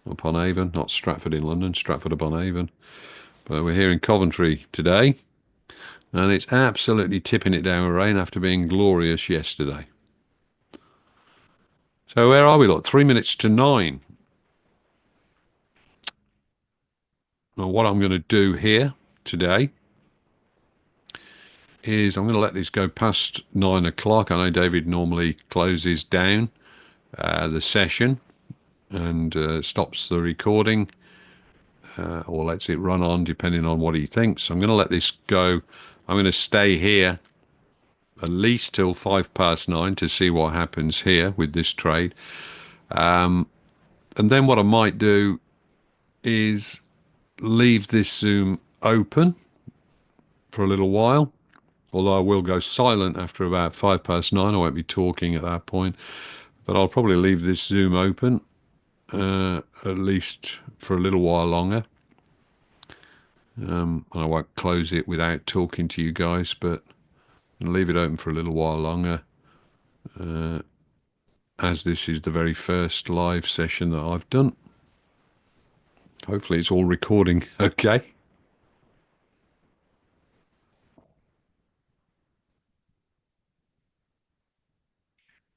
upon Avon, not Stratford in London, Stratford-upon-Avon. But we're here in Coventry today, and it's absolutely tipping it down with rain after being glorious yesterday. So where are we? Look, 3 minutes to 9. Now, what I'm going to do here today is I'm going to let this go past 9 o'clock. I know David normally closes down the session and stops the recording or lets it run on depending on what he thinks. I'm going to let this go. I'm going to stay here at least till 9:05 to see what happens here with this trade. And then what I might do is leave this Zoom open for a little while, although I will go silent after about 9:05. I won't be talking at that point, but I'll probably leave this Zoom open at least for a little while longer. And I won't close it without talking to you guys, but I'll leave it open for a little while longer, as this is the very first live session that I've done. Hopefully it's all recording okay.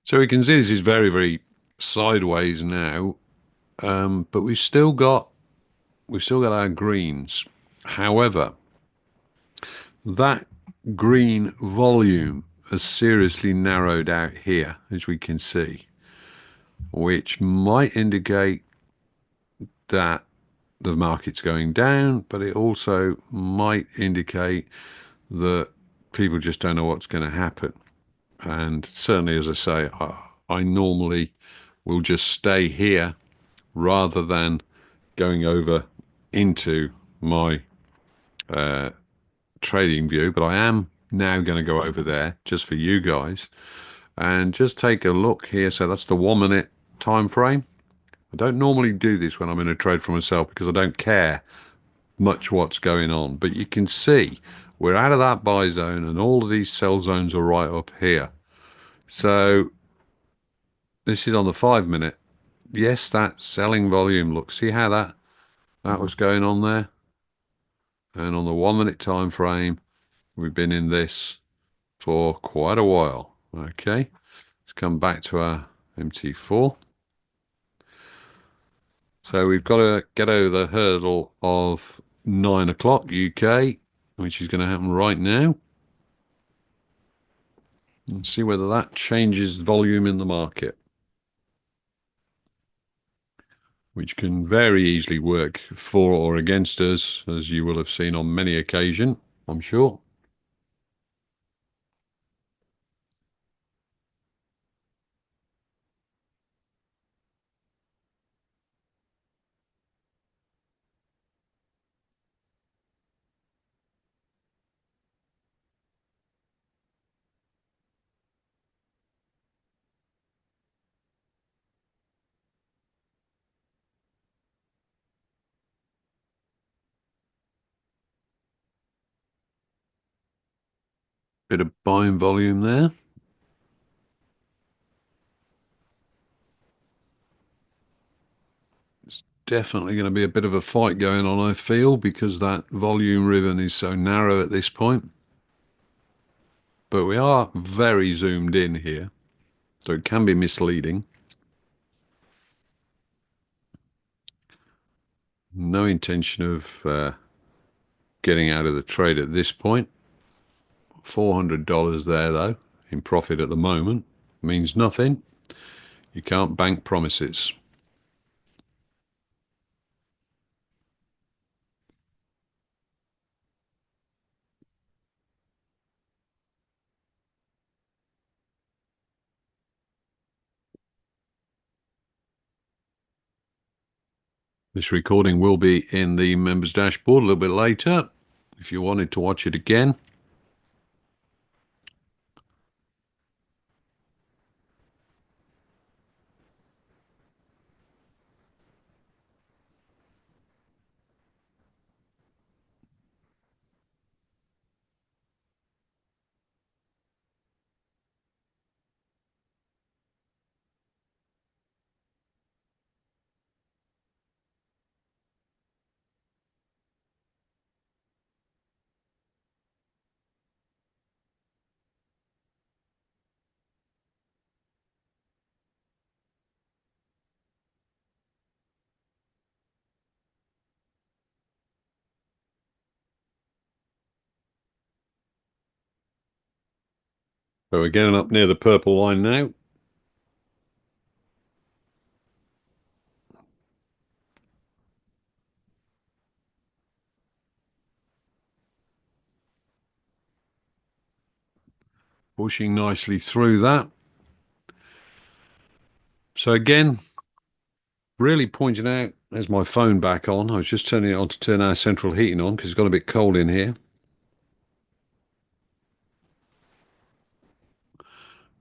So we can see this is very, very sideways now, but we've still got our greens. However, that green volume has seriously narrowed out here, as we can see, which might indicate that the market's going down, but it also might indicate that people just don't know what's going to happen. And certainly, as I say, I normally will just stay here rather than going over into my trading view. But I am now going to go over there just for you guys and just take a look here. So that's the 1 minute time frame. I don't normally do this when I'm in a trade for myself because I don't care much what's going on. But you can see we're out of that buy zone and all of these sell zones are right up here. So this is on the 5 minute. Yes, that selling volume. Look, see how that was going on there? And on the 1 minute time frame, we've been in this for quite a while. Okay, let's come back to our MT4. So we've got to get over the hurdle of 9 o'clock UK, which is going to happen right now. And see whether that changes volume in the market, which can very easily work for or against us, as you will have seen on many occasions, I'm sure. Bit of buying volume there. It's definitely going to be a bit of a fight going on, I feel, because that volume ribbon is so narrow at this point. But we are very zoomed in here, so it can be misleading. No intention of getting out of the trade at this point. $400 there, though, in profit at the moment. Means nothing. You can't bank promises. This recording will be in the members dashboard a little bit later if you wanted to watch it again. So we're getting up near the purple line now. Pushing nicely through that. So again, really pointing out, there's my phone back on. I was just turning it on to turn our central heating on because it's got a bit cold in here.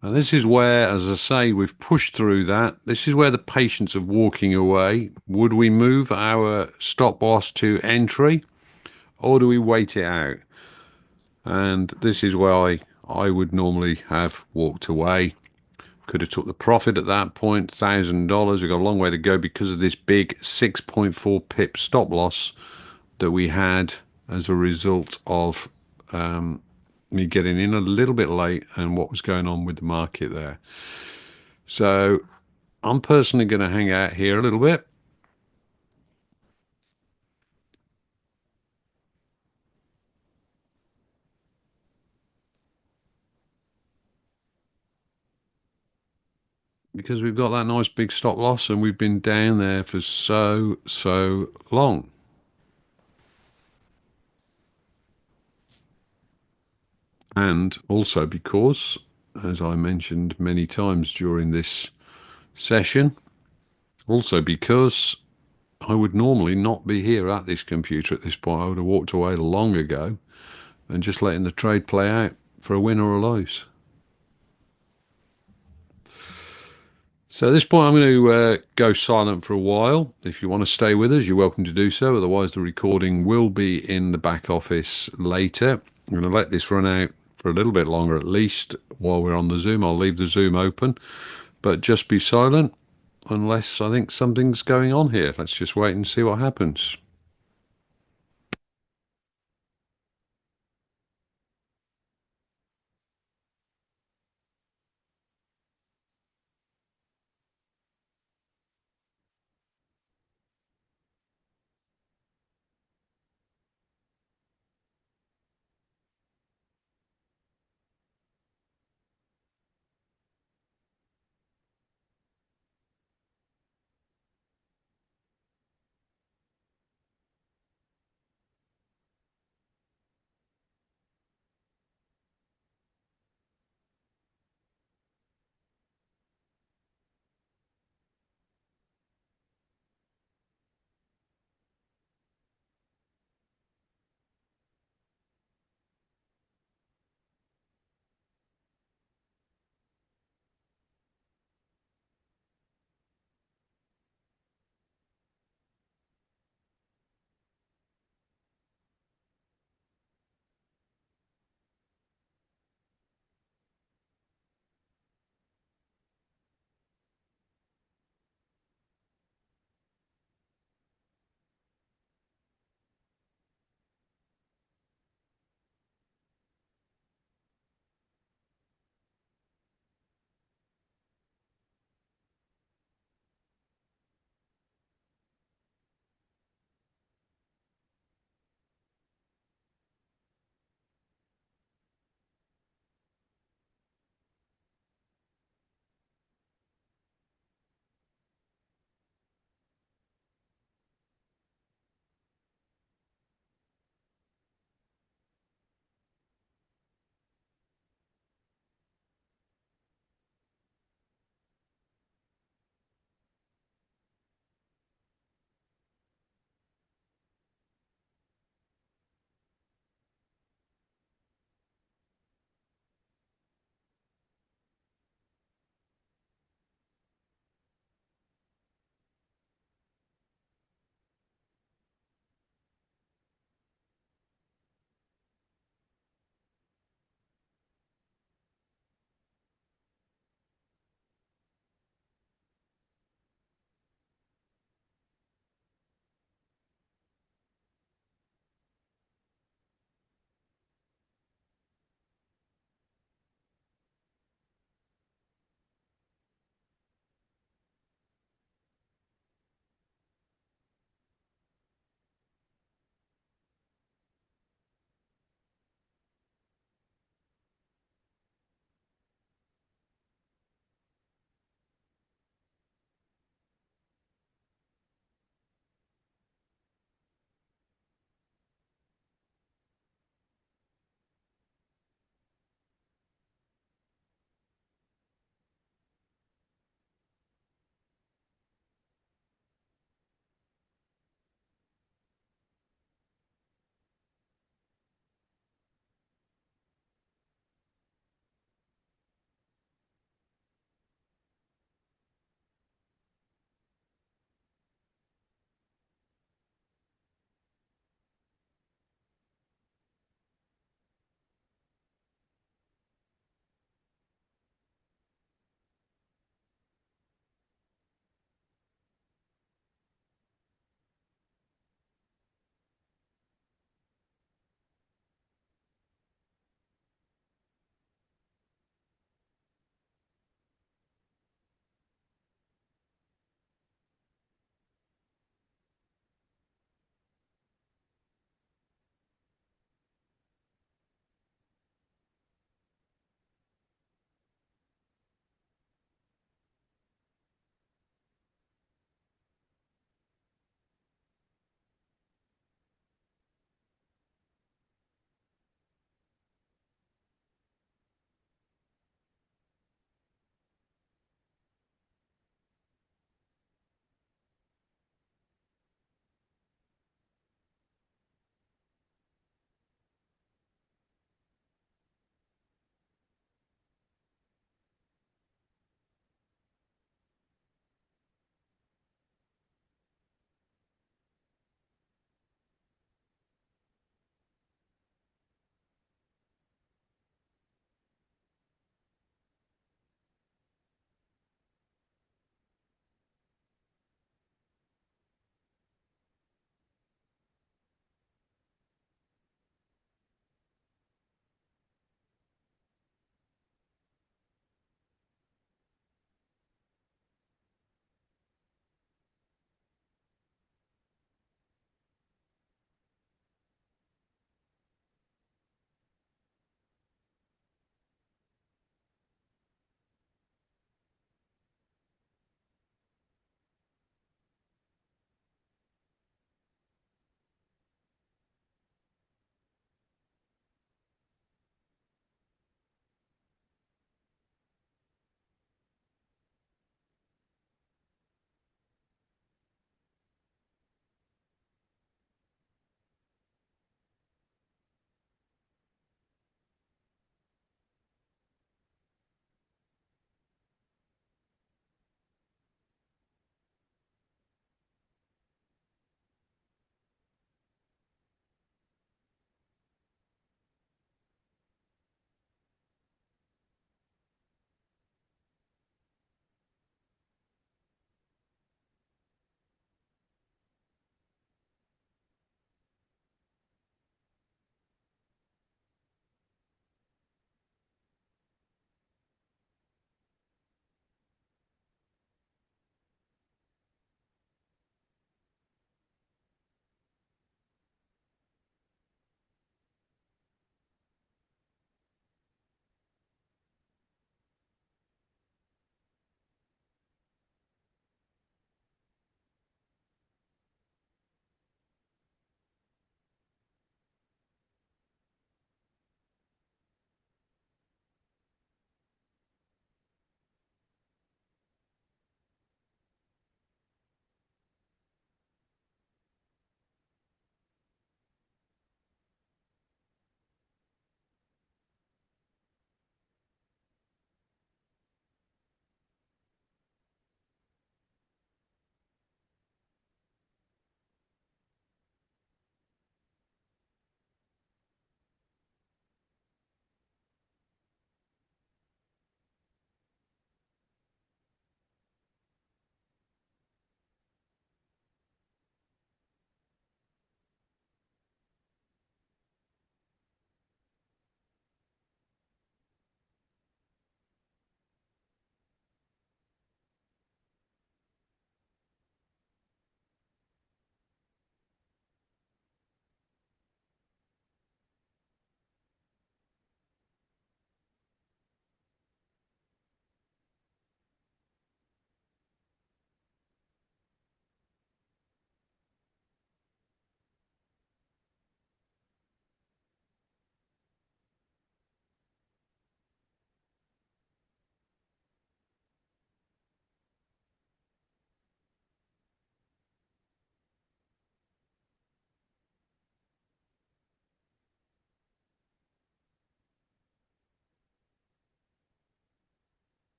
And this is where, as I say, we've pushed through that. This is where the patience of walking away. Would we move our stop loss to entry or do we wait it out? And this is where I would normally have walked away. Could have took the profit at that point, $1,000. We've got a long way to go because of this big 6.4 pip stop loss that we had as a result of me getting in a little bit late and what was going on with the market there. So I'm personally going to hang out here a little bit. because we've got that nice big stop loss and we've been down there for so long. And also because, as I mentioned many times during this session, also because I would normally not be here at this computer at this point. I would have walked away long ago and just letting the trade play out for a win or a lose. So at this point, I'm going to go silent for a while. If you want to stay with us, you're welcome to do so. Otherwise, the recording will be in the back office later. I'm going to let this run out for a little bit longer at least while we're on the Zoom. I'll leave the Zoom open, but just be silent unless I think something's going on here. Let's just wait and see what happens.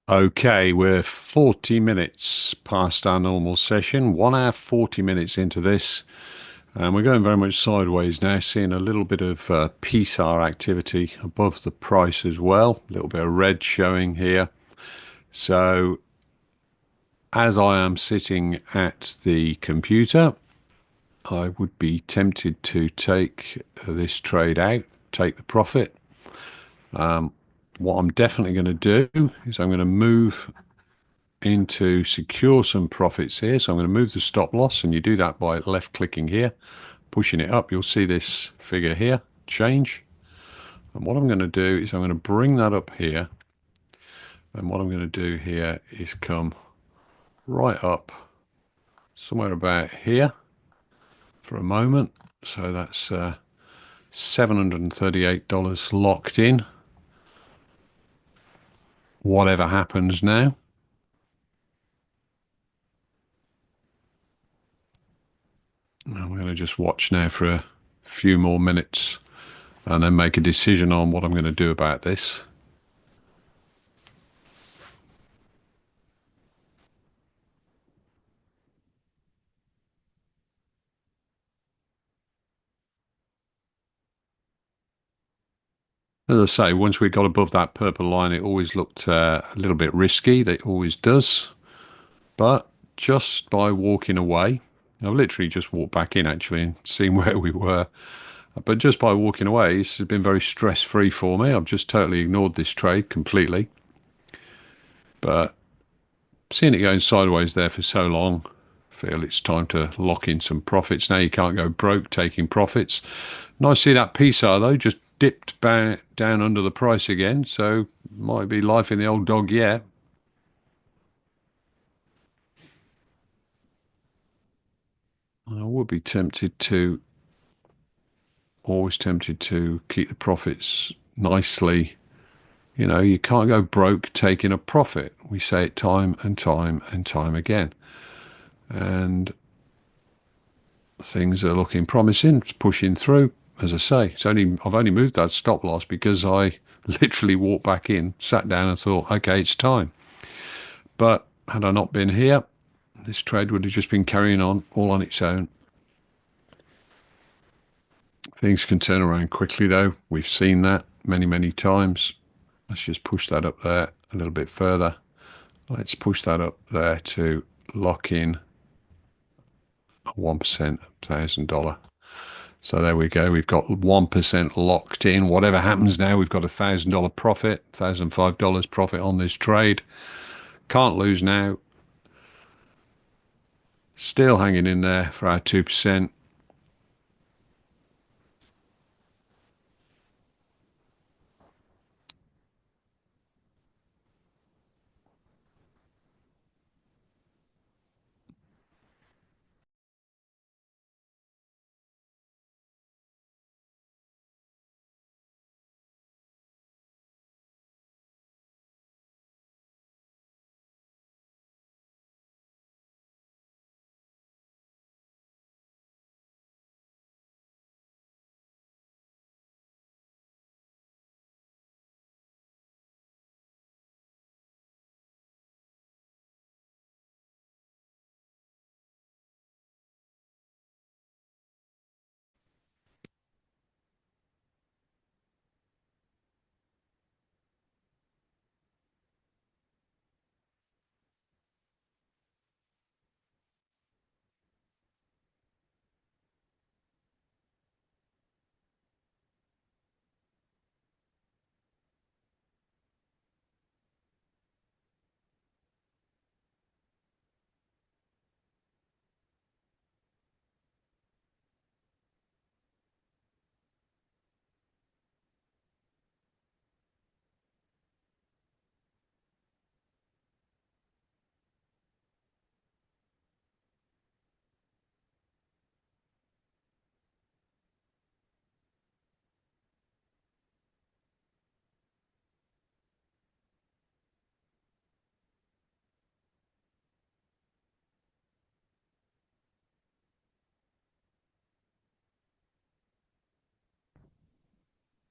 Okay, we're 40 minutes past our normal session, 1 hour 40 minutes into this, and we're going very much sideways now, seeing a little bit of PSAR activity above the price as well, a little bit of red showing here. So, as I am sitting at the computer, I would be tempted to take this trade out, take the profit. What I'm definitely going to do is I'm going to move into secure some profits here. So I'm going to move the stop loss, and you do that by left clicking here, pushing it up. You'll see this figure here change. And what I'm going to do is I'm going to bring that up here. And what I'm going to do here is come right up somewhere about here for a moment. So that's $738 locked in. Whatever happens now. I'm going to just watch now for a few more minutes and then make a decision on what I'm going to do about this. As I say, once we got above that purple line, it always looked a little bit risky. It always does. But just by walking away, I've literally just walked back in actually and seen where we were. But just by walking away, this has been very stress-free for me. I've just totally ignored this trade completely. But seeing it going sideways there for so long, I feel it's time to lock in some profits. Now you can't go broke taking profits. Nice to see that PSAR though, just dipped back down under the price again. So might be life in the old dog yet. I would be tempted to, always tempted to keep the profits nicely. You know, you can't go broke taking a profit. We say it time and time and time again. And things are looking promising. It's pushing through. As I say, I've only moved that stop loss because I literally walked back in, sat down, and thought, okay, it's time. But had I not been here, this trade would have just been carrying on all on its own. Things can turn around quickly, though. We've seen that many, many times. Let's just push that up there a little bit further. Let's push that up there to lock in a 1% $1,000. So there we go. We've got 1% locked in. Whatever happens now, we've got $1,000 profit, $1,005 profit on this trade. Can't lose now. Still hanging in there for our 2%.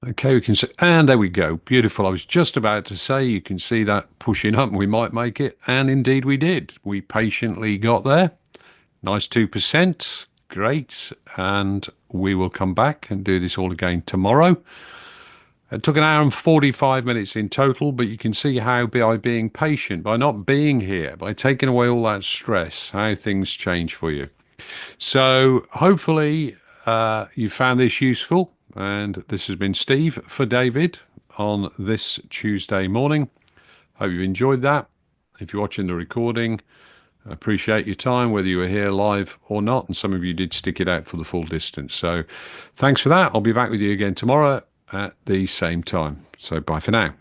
Okay, we can see, and there we go. Beautiful. I was just about to say, you can see that pushing up, we might make it. And indeed we did. We patiently got there. Nice 2%. Great. And we will come back and do this all again tomorrow. It took an hour and 45 minutes in total, but you can see how by being patient, by not being here, by taking away all that stress, how things change for you. So hopefully you found this useful. And this has been Steve for David on this Tuesday morning. Hope you've enjoyed that. If you're watching the recording, I appreciate your time, whether you were here live or not. And some of you did stick it out for the full distance. So thanks for that. I'll be back with you again tomorrow at the same time. So bye for now.